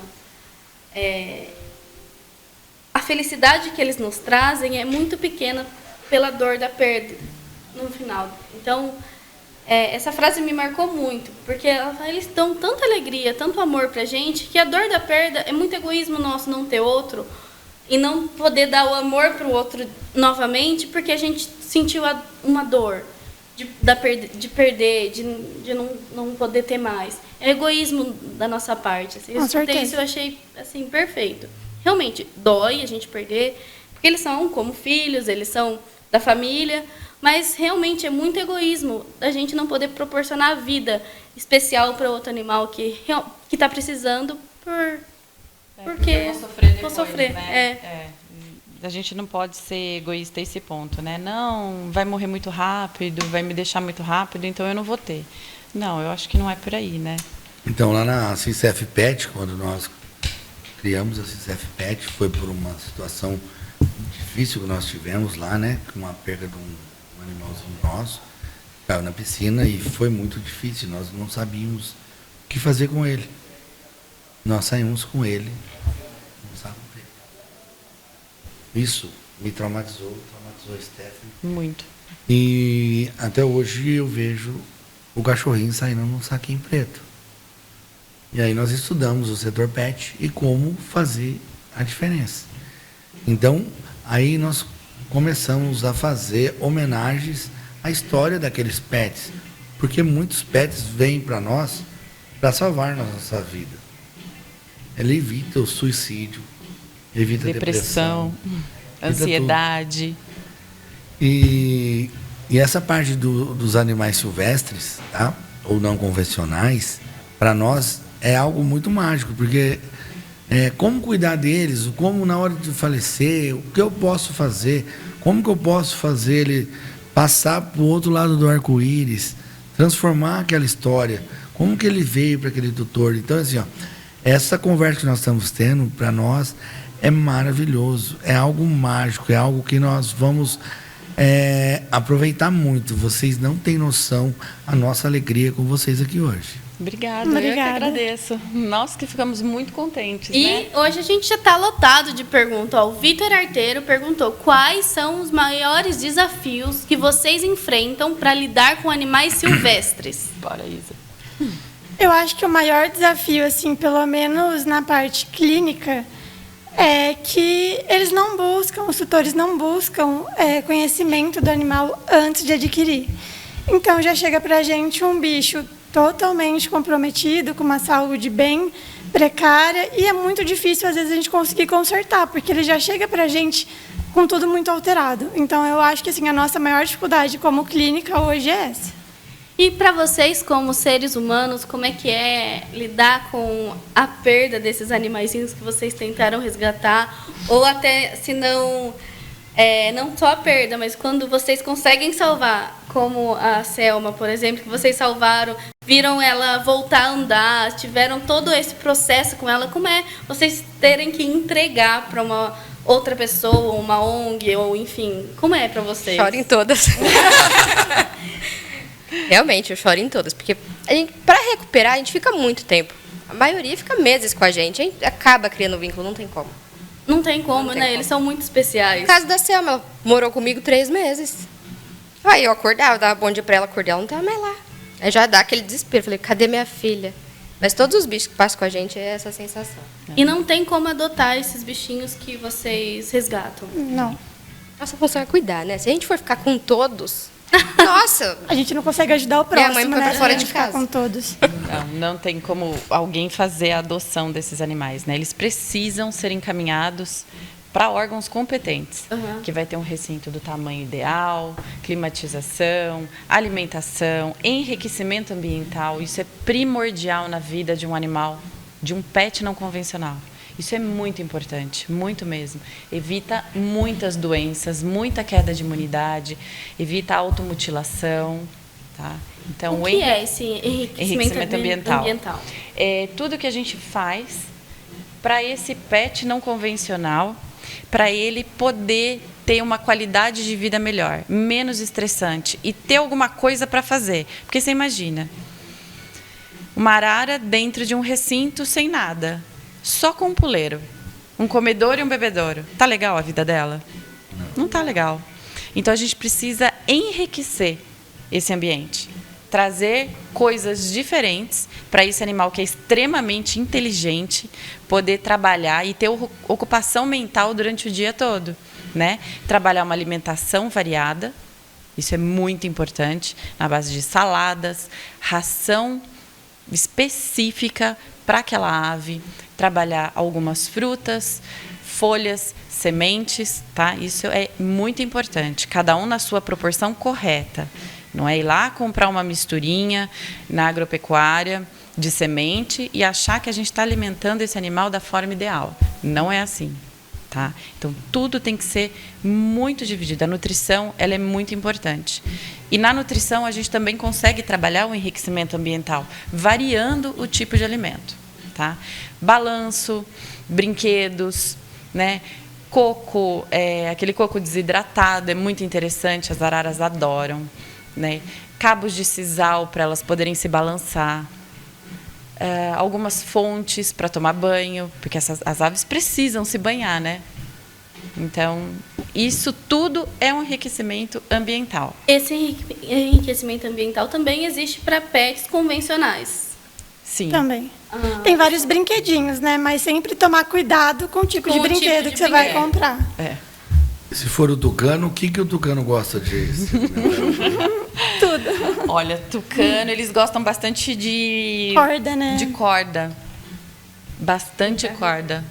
A felicidade que eles nos trazem é muito pequena pela dor da perda no final. Então, essa frase me marcou muito, porque eles dão tanta alegria, tanto amor pra gente, que a dor da perda é muito egoísmo nosso não ter outro e não poder dar o amor pro outro novamente, porque a gente sentiu uma dor de perder, de não poder ter mais. É egoísmo da nossa parte. Assim, isso eu achei assim, perfeito. Realmente, dói a gente perder, porque eles são como filhos, eles são da família, mas realmente é muito egoísmo da gente não poder proporcionar a vida especial para outro animal que está precisando porque vou sofrer, né? A gente não pode ser egoísta a esse ponto, né? Não, vai morrer muito rápido, vai me deixar muito rápido, então eu não vou ter. Não, eu acho que não é por aí, né? Então, lá na Sincef Pet, quando nós criamos a Sincef Pet, foi por uma situação difícil que nós tivemos lá, né? Com uma perda de um animalzinho nosso, caiu na piscina e foi muito difícil. Nós não sabíamos o que fazer com ele. Nós saímos com ele. Isso me traumatizou a Stephanie. Muito. E até hoje eu vejo o cachorrinho saindo num saquinho preto. E aí nós estudamos o setor pet e como fazer a diferença. Então, aí nós começamos a fazer homenagens à história daqueles pets. Porque muitos pets vêm para nós para salvar nossa vida. Ele evita o suicídio, evita a depressão, ansiedade. E essa parte dos animais silvestres, tá? Ou não convencionais, para nós é algo muito mágico, porque como cuidar deles, como na hora de falecer, o que eu posso fazer, como que eu posso fazer ele passar para o outro lado do arco-íris, transformar aquela história, como que ele veio para aquele tutor. Então, assim, ó, essa conversa que nós estamos tendo, para nós, é maravilhoso, é algo mágico, é algo que nós vamos aproveitar muito. Vocês não têm noção a nossa alegria com vocês aqui hoje. Obrigada, eu que agradeço. Nós que ficamos muito contentes. E né? Hoje a gente já está lotado de perguntas. O Vitor Arteiro perguntou: quais são os maiores desafios que vocês enfrentam para lidar com animais silvestres? Bora, Isa. Eu acho que o maior desafio, assim, pelo menos na parte clínica, é que eles não buscam, os tutores não buscam conhecimento do animal antes de adquirir. Então, já chega para a gente um bicho totalmente comprometido, com uma saúde bem precária, e é muito difícil, às vezes, a gente conseguir consertar, porque ele já chega para a gente com tudo muito alterado. Então, eu acho que assim, a nossa maior dificuldade como clínica hoje é essa. E para vocês, como seres humanos, como é que é lidar com a perda desses animaizinhos que vocês tentaram resgatar? Ou até, se não, não só a perda, mas quando vocês conseguem salvar, como a Selma, por exemplo, que vocês salvaram, viram ela voltar a andar, tiveram todo esse processo com ela, como é vocês terem que entregar para uma outra pessoa, uma ONG, ou enfim, como é para vocês? Choro em todas. Realmente, eu choro em todas, porque para recuperar, a gente fica muito tempo. A maioria fica meses com a gente acaba criando vínculo, não tem como. Não tem como, né? Eles são muito especiais. No caso da Selma, ela morou comigo 3 meses. Aí eu acordava, dava bom dia pra ela, acordei, ela não estava mais lá. Aí já dá aquele desespero, falei, cadê minha filha? Mas todos os bichos que passam com a gente é essa sensação. E não tem como adotar esses bichinhos que vocês resgatam. Não. Nossa função é cuidar, né? Se a gente for ficar com todos, nossa! A gente não consegue ajudar o próximo, Minha mãe foi né? pra fora A gente de ficar casa. com todos. Não tem como alguém fazer a adoção desses animais, né? Eles precisam ser encaminhados para órgãos competentes, que vai ter um recinto do tamanho ideal, climatização, alimentação, enriquecimento ambiental. Isso é primordial na vida de um animal, de um pet não convencional. Isso é muito importante, muito mesmo. Evita muitas doenças, muita queda de imunidade, evita a automutilação, tá? Então, O que é esse enriquecimento ambiental? É tudo que a gente faz para esse pet não convencional, para ele poder ter uma qualidade de vida melhor, menos estressante e ter alguma coisa para fazer. Porque você imagina, uma arara dentro de um recinto sem nada, só com um puleiro, um comedouro e um bebedouro. Tá legal a vida dela? Não tá legal. Então a gente precisa enriquecer esse ambiente, trazer coisas diferentes para esse animal que é extremamente inteligente poder trabalhar e ter ocupação mental durante o dia todo, né? Trabalhar uma alimentação variada, isso é muito importante, na base de saladas, ração específica para aquela ave, trabalhar algumas frutas, folhas, sementes, tá? Isso é muito importante, cada um na sua proporção correta. Não é ir lá comprar uma misturinha na agropecuária de semente e achar que a gente está alimentando esse animal da forma ideal. Não é assim, tá? Então, tudo tem que ser muito dividido. A nutrição, ela é muito importante. E na nutrição, a gente também consegue trabalhar o enriquecimento ambiental, variando o tipo de alimento, tá? Balanço, brinquedos, né? Coco, aquele coco desidratado, é muito interessante, as araras adoram. Né? Cabos de sisal para elas poderem se balançar, algumas fontes para tomar banho, porque as aves precisam se banhar, né? Então, isso tudo é um enriquecimento ambiental. Esse enriquecimento ambiental também existe para pets convencionais. Sim. Também. Tem vários brinquedinhos, né? Mas sempre tomar cuidado com o tipo de brinquedo que você vai comprar. Se for o tucano, o que o tucano gosta de Tudo. Olha, tucano, eles gostam bastante de Corda, né? De corda. Bastante corda.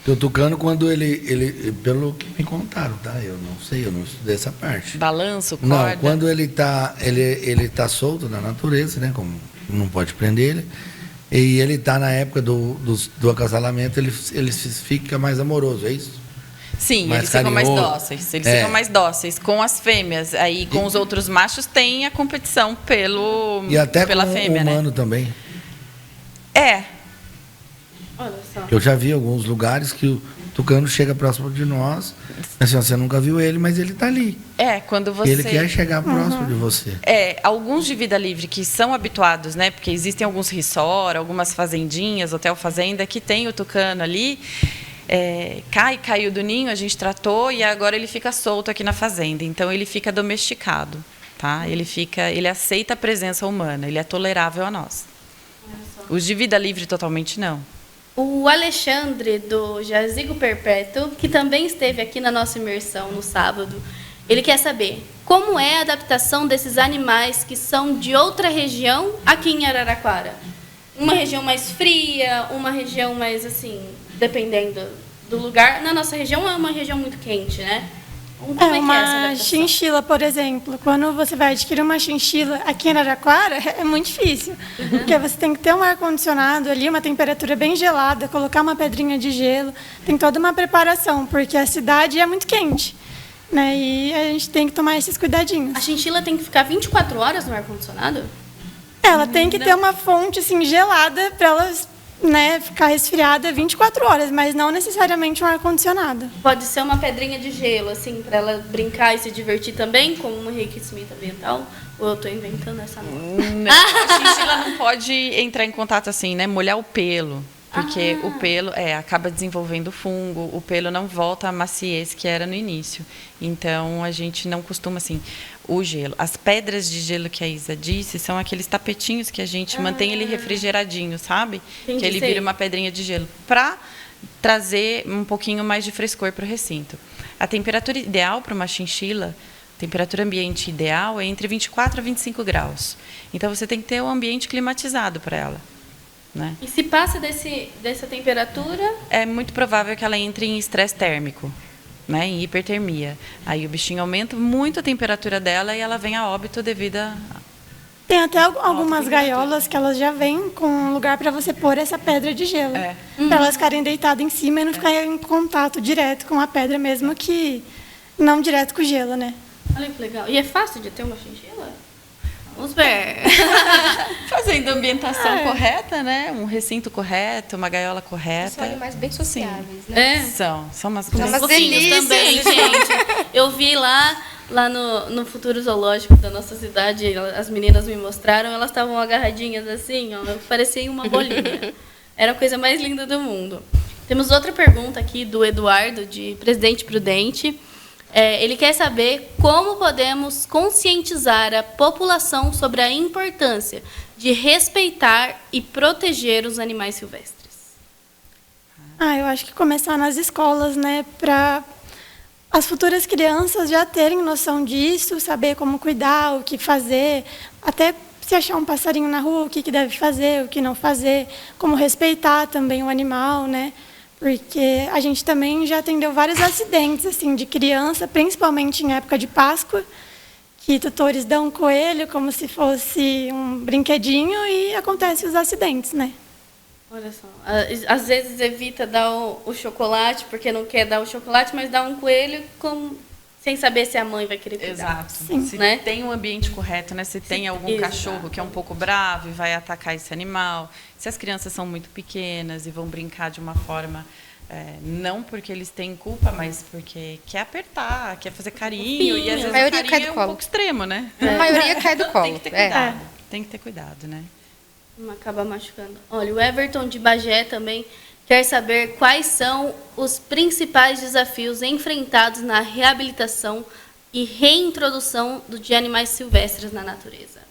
O tucano, quando ele, pelo que me contaram, tá? Eu não sei, eu não estudei essa parte. Balanço, corda. Não, quando ele tá solto na natureza, né? Como não pode prender ele. E ele tá na época do acasalamento, ele fica mais amoroso, é isso? Sim, mais eles ficam mais carinhoso. dóceis. Eles ficam mais dóceis com as fêmeas. Aí com os outros machos tem a competição E até pela com fêmea, o humano né? também. Olha só. Eu já vi alguns lugares que o tucano chega próximo de nós. Assim, você nunca viu ele, mas ele tá ali. Quando você... E ele quer chegar próximo de você. Alguns de vida livre que são habituados, né? Porque existem alguns resort, algumas fazendinhas, hotel fazenda, que tem o tucano ali. Caiu do ninho, a gente tratou e agora ele fica solto aqui na fazenda. Então ele fica domesticado, tá? Ele aceita a presença humana, ele é tolerável a nós. Os de vida livre totalmente não. O Alexandre, do Jazigo Perpétuo, que também esteve aqui na nossa imersão no sábado, ele quer saber como é a adaptação desses animais que são de outra região aqui em Araraquara. Uma região mais fria, uma região mais, assim, dependendo do lugar. Na nossa região é uma região muito quente, né? Como é que é essa Uma adaptação? chinchila, por exemplo. Quando você vai adquirir uma chinchila aqui em Araraquara, é muito difícil. Porque você tem que ter um ar-condicionado ali, uma temperatura bem gelada, colocar uma pedrinha de gelo. Tem toda uma preparação, porque a cidade é muito quente. Né? E a gente tem que tomar esses cuidadinhos. A chinchila tem que ficar 24 horas no ar-condicionado? Ela tem que ter uma fonte assim, gelada para ela, né, ficar resfriada 24 horas, mas não necessariamente um ar-condicionado. Pode ser uma pedrinha de gelo, assim, para ela brincar e se divertir também, como um enriquecimento ambiental? Ou eu estou inventando essa nova? Não, a chinchila não pode entrar em contato assim, né? Molhar o pelo. Porque o pelo acaba desenvolvendo fungo, o pelo não volta à maciez que era no início. Então, a gente não costuma, assim, o gelo. As pedras de gelo que a Isa disse são aqueles tapetinhos que a gente mantém ele refrigeradinho, sabe? Entendi, que ele sei. vira uma pedrinha de gelo, para trazer um pouquinho mais de frescor para o recinto. A temperatura ideal para uma chinchila, temperatura ambiente ideal, é entre 24 a 25 graus. Então, você tem que ter o ambiente climatizado para ela. Né? E se passa dessa temperatura? É muito provável que ela entre em estresse térmico, né? Em hipertermia. Aí o bichinho aumenta muito a temperatura dela e ela vem a óbito devido a... Tem até algumas gaiolas que elas já vêm com um lugar para você pôr essa pedra de gelo. Para elas ficarem deitadas em cima e não ficarem em contato direto com a pedra, mesmo que não direto com o gelo, né? Olha que legal. E é fácil de ter uma chinchila? Vamos ver. Fazendo a ambientação correta, né? Um recinto correto, uma gaiola correta. São animais bem sociáveis, né? São umas umas Fofinhos delícias. também, gente. Eu vi lá no futuro zoológico da nossa cidade, as meninas me mostraram, elas estavam agarradinhas assim, ó, parecia uma bolinha. Era a coisa mais linda do mundo. Temos outra pergunta aqui do Eduardo, de Presidente Prudente. Ele quer saber como podemos conscientizar a população sobre a importância de respeitar e proteger os animais silvestres. Eu acho que começar nas escolas, né, para as futuras crianças já terem noção disso, saber como cuidar, o que fazer, até se achar um passarinho na rua, o que deve fazer, o que não fazer, como respeitar também o animal, né? Porque a gente também já atendeu vários acidentes assim de criança, principalmente em época de Páscoa, que tutores dão um coelho como se fosse um brinquedinho e acontecem os acidentes, né? Olha só, às vezes evita dar o chocolate, porque não quer dar o chocolate, mas dá um coelho sem saber se a mãe vai querer cuidar. Exato. Sim. Se Né? tem um ambiente correto, né? Se tem algum Exato. cachorro que é um pouco bravo e vai atacar esse animal, se as crianças são muito pequenas e vão brincar de uma forma, não porque eles têm culpa, mas porque quer apertar, quer fazer carinho, e às vezes A maioria o cai carinho do é um colo. pouco extremo, né? A maioria cai do colo. Tem que ter cuidado, tem que ter cuidado, né? Não acaba machucando. Olha, o Everton de Bagé também quer saber quais são os principais desafios enfrentados na reabilitação e reintrodução de animais silvestres na natureza.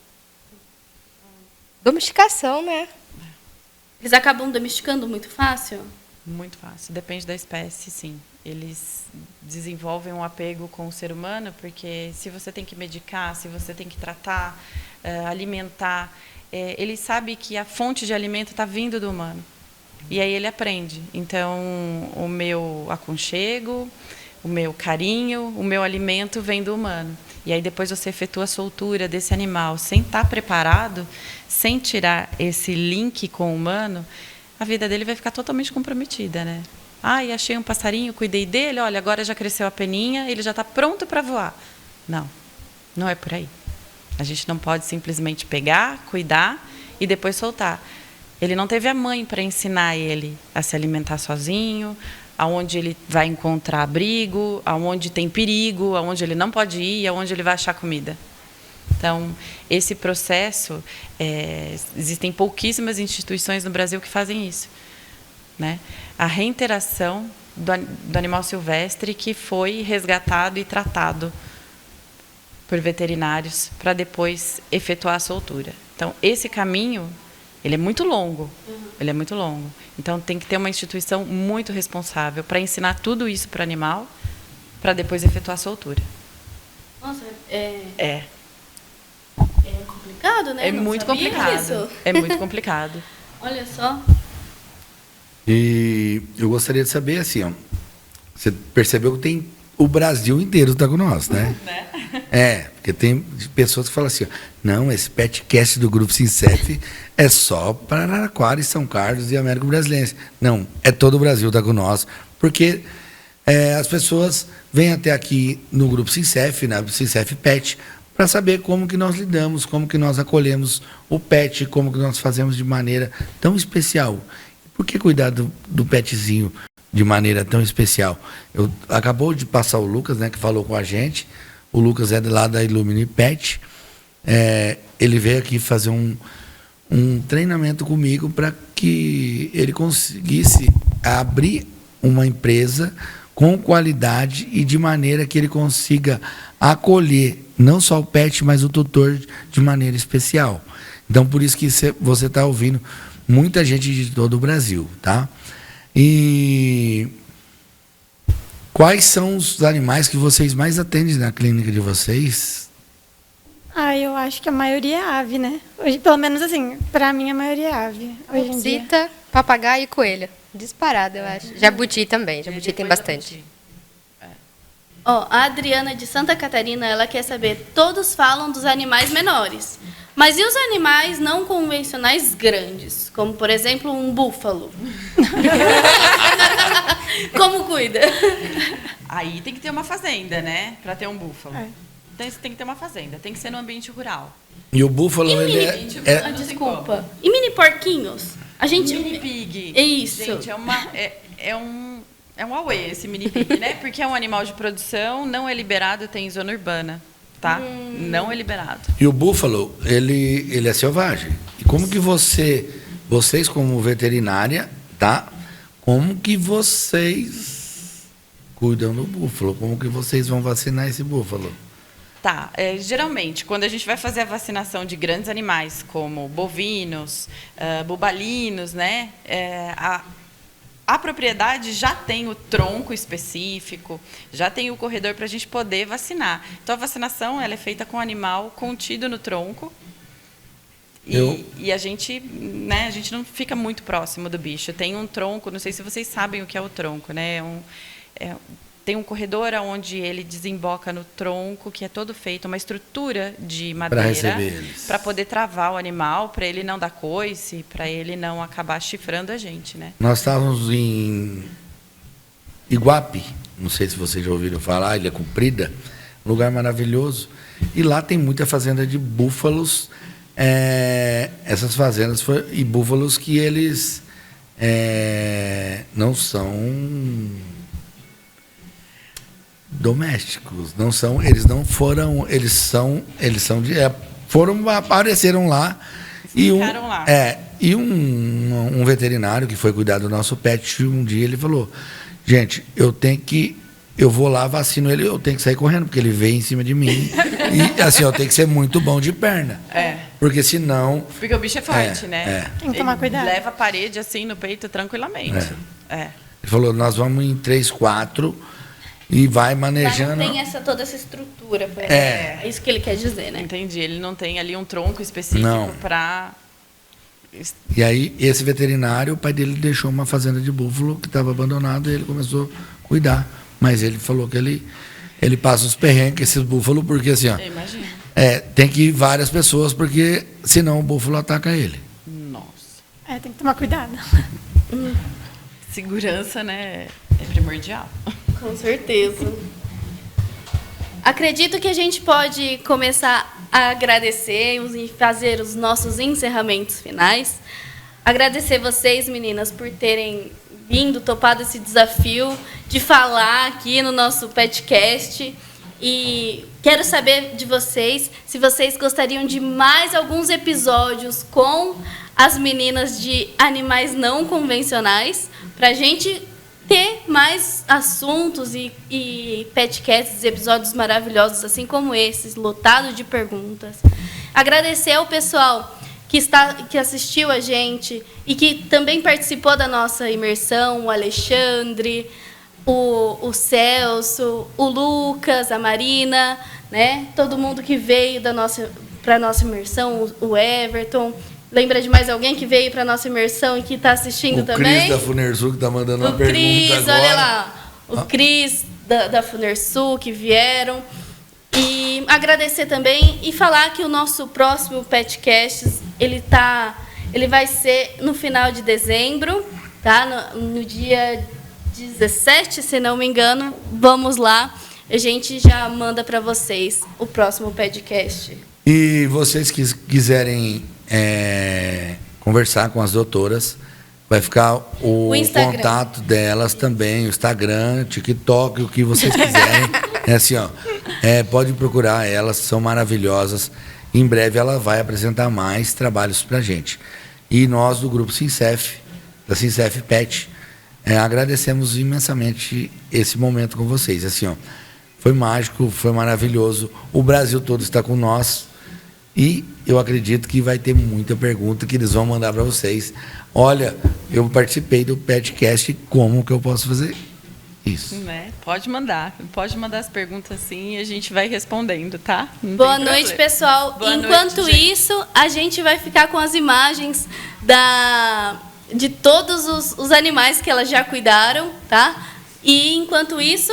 Domesticação, né? Eles acabam domesticando muito fácil? Muito fácil. Depende da espécie, sim. Eles desenvolvem um apego com o ser humano, porque se você tem que medicar, se você tem que tratar, alimentar, ele sabe que a fonte de alimento está vindo do humano. E aí ele aprende. Então, o meu aconchego, o meu carinho, o meu alimento vem do humano. E aí depois você efetua a soltura desse animal sem estar preparado, sem tirar esse link com o humano, a vida dele vai ficar totalmente comprometida, né? Achei um passarinho, cuidei dele, olha, agora já cresceu a peninha, ele já está pronto para voar. Não, não é por aí. A gente não pode simplesmente pegar, cuidar e depois soltar. Ele não teve a mãe para ensinar ele a se alimentar sozinho, aonde ele vai encontrar abrigo, aonde tem perigo, aonde ele não pode ir, aonde ele vai achar comida. Então, esse processo, existem pouquíssimas instituições no Brasil que fazem isso, né? A reinteração do animal silvestre que foi resgatado e tratado por veterinários para depois efetuar a soltura. Então, esse caminho ele é muito longo. Ele é muito longo. Então, tem que ter uma instituição muito responsável para ensinar tudo isso para o animal, para depois efetuar a soltura. Nossa, É complicado, né? É Não muito sabia complicado. disso. É muito complicado. Olha só. E eu gostaria de saber, assim, ó, você percebeu que tem o Brasil inteiro está com nós, né? Porque tem pessoas que falam assim, ó, não, esse petcast do Grupo Sincef é só para Araraquara e São Carlos e Américo Brasilense. Não, é todo o Brasil está com nós, porque as pessoas vêm até aqui no Grupo Sincef, na Sincef Pet, para saber como que nós lidamos, como que nós acolhemos o pet, como que nós fazemos de maneira tão especial. Por que cuidar do petzinho de maneira tão especial? Acabou de passar o Lucas, né, que falou com a gente. O Lucas é lá da Illumine Pet. Ele veio aqui fazer um treinamento comigo para que ele conseguisse abrir uma empresa com qualidade e de maneira que ele consiga acolher não só o pet, mas o tutor de maneira especial. Então, por isso que você está ouvindo muita gente de todo o Brasil, tá? E quais são os animais que vocês mais atendem na clínica de vocês? Eu acho que a maioria é ave, né? Hoje, pelo menos assim, pra mim a maioria é ave. Hoje em dia. Cita, papagaio e coelho. Disparado, eu acho. Jabuti também. Jabuti tem bastante. Ó, a Adriana de Santa Catarina, ela quer saber, todos falam dos animais menores, mas e os animais não convencionais grandes? Como, por exemplo, um búfalo. Como cuida? Aí tem que ter uma fazenda, né? Para ter um búfalo. Então, tem que ter uma fazenda. Tem que ser no ambiente rural. E o búfalo, Desculpa. E mini porquinhos? A gente... Mini pig. É isso. Gente, é um auê esse mini pig, né? Porque é um animal de produção, não é liberado, tem zona urbana, tá? Não é liberado. E o búfalo, ele é selvagem. E como que vocês como veterinária, tá? Como que vocês cuidam do búfalo? Como que vocês vão vacinar esse búfalo? Tá, geralmente, quando a gente vai fazer a vacinação de grandes animais, como bovinos, bubalinos, né? A propriedade já tem o tronco específico, já tem o corredor para a gente poder vacinar. Então, a vacinação ela é feita com o animal contido no tronco. E a gente, né, a gente não fica muito próximo do bicho. Tem um tronco, não sei se vocês sabem o que é o tronco, né? Tem um corredor onde ele desemboca no tronco, que é todo feito, uma estrutura de madeira para poder travar o animal, para ele não dar coice, para ele não acabar chifrando a gente, né? Nós estávamos em Iguape, não sei se vocês já ouviram falar, Ilha Comprida, um lugar maravilhoso. E lá tem muita fazenda de búfalos. Essas fazendas e búfalos que eles não são domésticos, apareceram lá Ficaram lá. E um veterinário que foi cuidar do nosso pet, um dia ele falou, gente, eu vou lá, vacino ele, eu tenho que sair correndo, porque ele veio em cima de mim. E assim, eu tenho que ser muito bom de perna. Porque senão... Porque o bicho é forte, né? Tem que tomar cuidado. Leva a parede assim no peito tranquilamente. Ele falou, nós vamos em 3, 4 e vai manejando. Não tem toda essa estrutura. É isso que ele quer dizer, né? Entendi. Ele não tem ali um tronco específico para... E aí, esse veterinário, o pai dele deixou uma fazenda de búfalo que estava abandonada e ele começou a cuidar. Mas ele falou que ele passa os perrengues, esses búfalos, porque assim, ó... Imagina. Tem que ir várias pessoas, porque senão o búfalo ataca ele. Nossa. Tem que tomar cuidado. Segurança, né, é primordial. Com certeza. Acredito que a gente pode começar a agradecer e fazer os nossos encerramentos finais. Agradecer vocês, meninas, por terem vindo, topado esse desafio de falar aqui no nosso podcast. E quero saber de vocês se vocês gostariam de mais alguns episódios com as meninas de animais não convencionais, para a gente ter mais assuntos e podcasts, episódios maravilhosos, assim como esses, lotados de perguntas. Agradecer ao pessoal que assistiu a gente e que também participou da nossa imersão, o Alexandre, o Celso, o Lucas, a Marina, né? Todo mundo que veio para a nossa imersão, o Everton. Lembra de mais alguém que veio para a nossa imersão e que está assistindo também? O Cris da Funersul que está mandando uma pergunta agora. Olha lá. O Cris da Funersul que vieram. E agradecer também e falar que o nosso próximo Petcast, ele vai ser no final de dezembro, tá? No dia 17, se não me engano. Vamos lá. A gente já manda para vocês o próximo podcast. E vocês que quiserem conversar com as doutoras, vai ficar o contato delas também, o Instagram, TikTok, o que vocês quiserem. É assim, ó. Pode procurar elas, são maravilhosas. Em breve ela vai apresentar mais trabalhos pra gente. E nós do grupo Sincef, da Sincef Pet, agradecemos imensamente esse momento com vocês. Assim, ó, foi mágico, foi maravilhoso. O Brasil todo está com nós. E eu acredito que vai ter muita pergunta que eles vão mandar para vocês. Olha, eu participei do Petcast, como que eu posso fazer isso? Pode mandar as perguntas sim e a gente vai respondendo, tá? Boa noite, pessoal. Enquanto isso, a gente vai ficar com as imagens de todos os animais que elas já cuidaram, tá? E enquanto isso,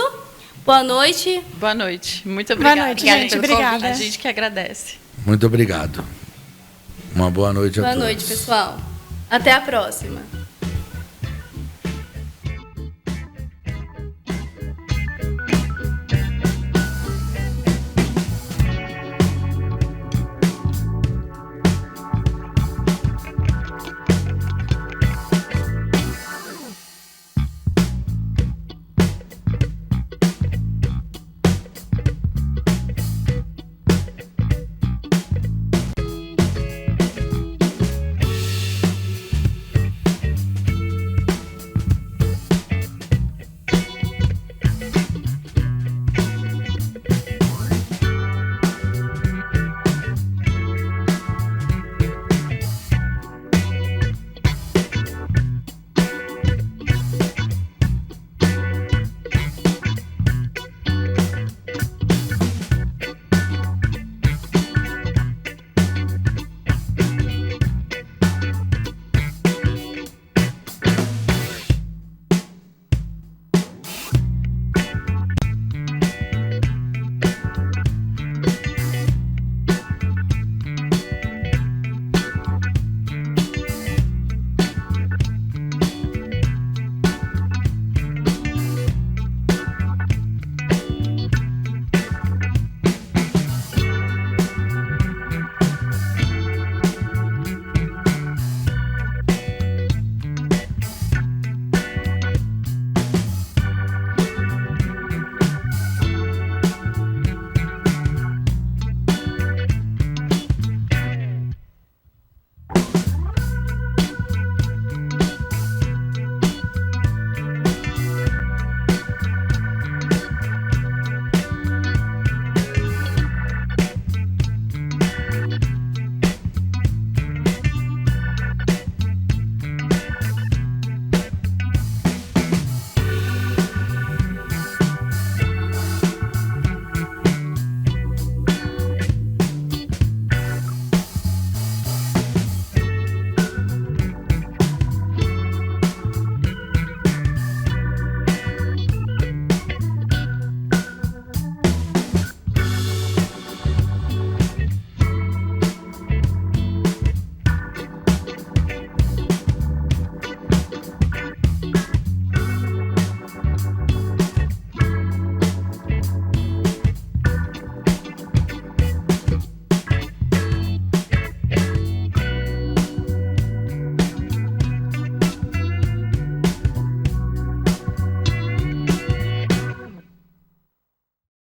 boa noite. Boa noite. Muito obrigada. Boa noite, gente. Obrigada. A gente que agradece. Muito obrigado. Uma boa noite a todos. Boa noite, pessoal. Até a próxima.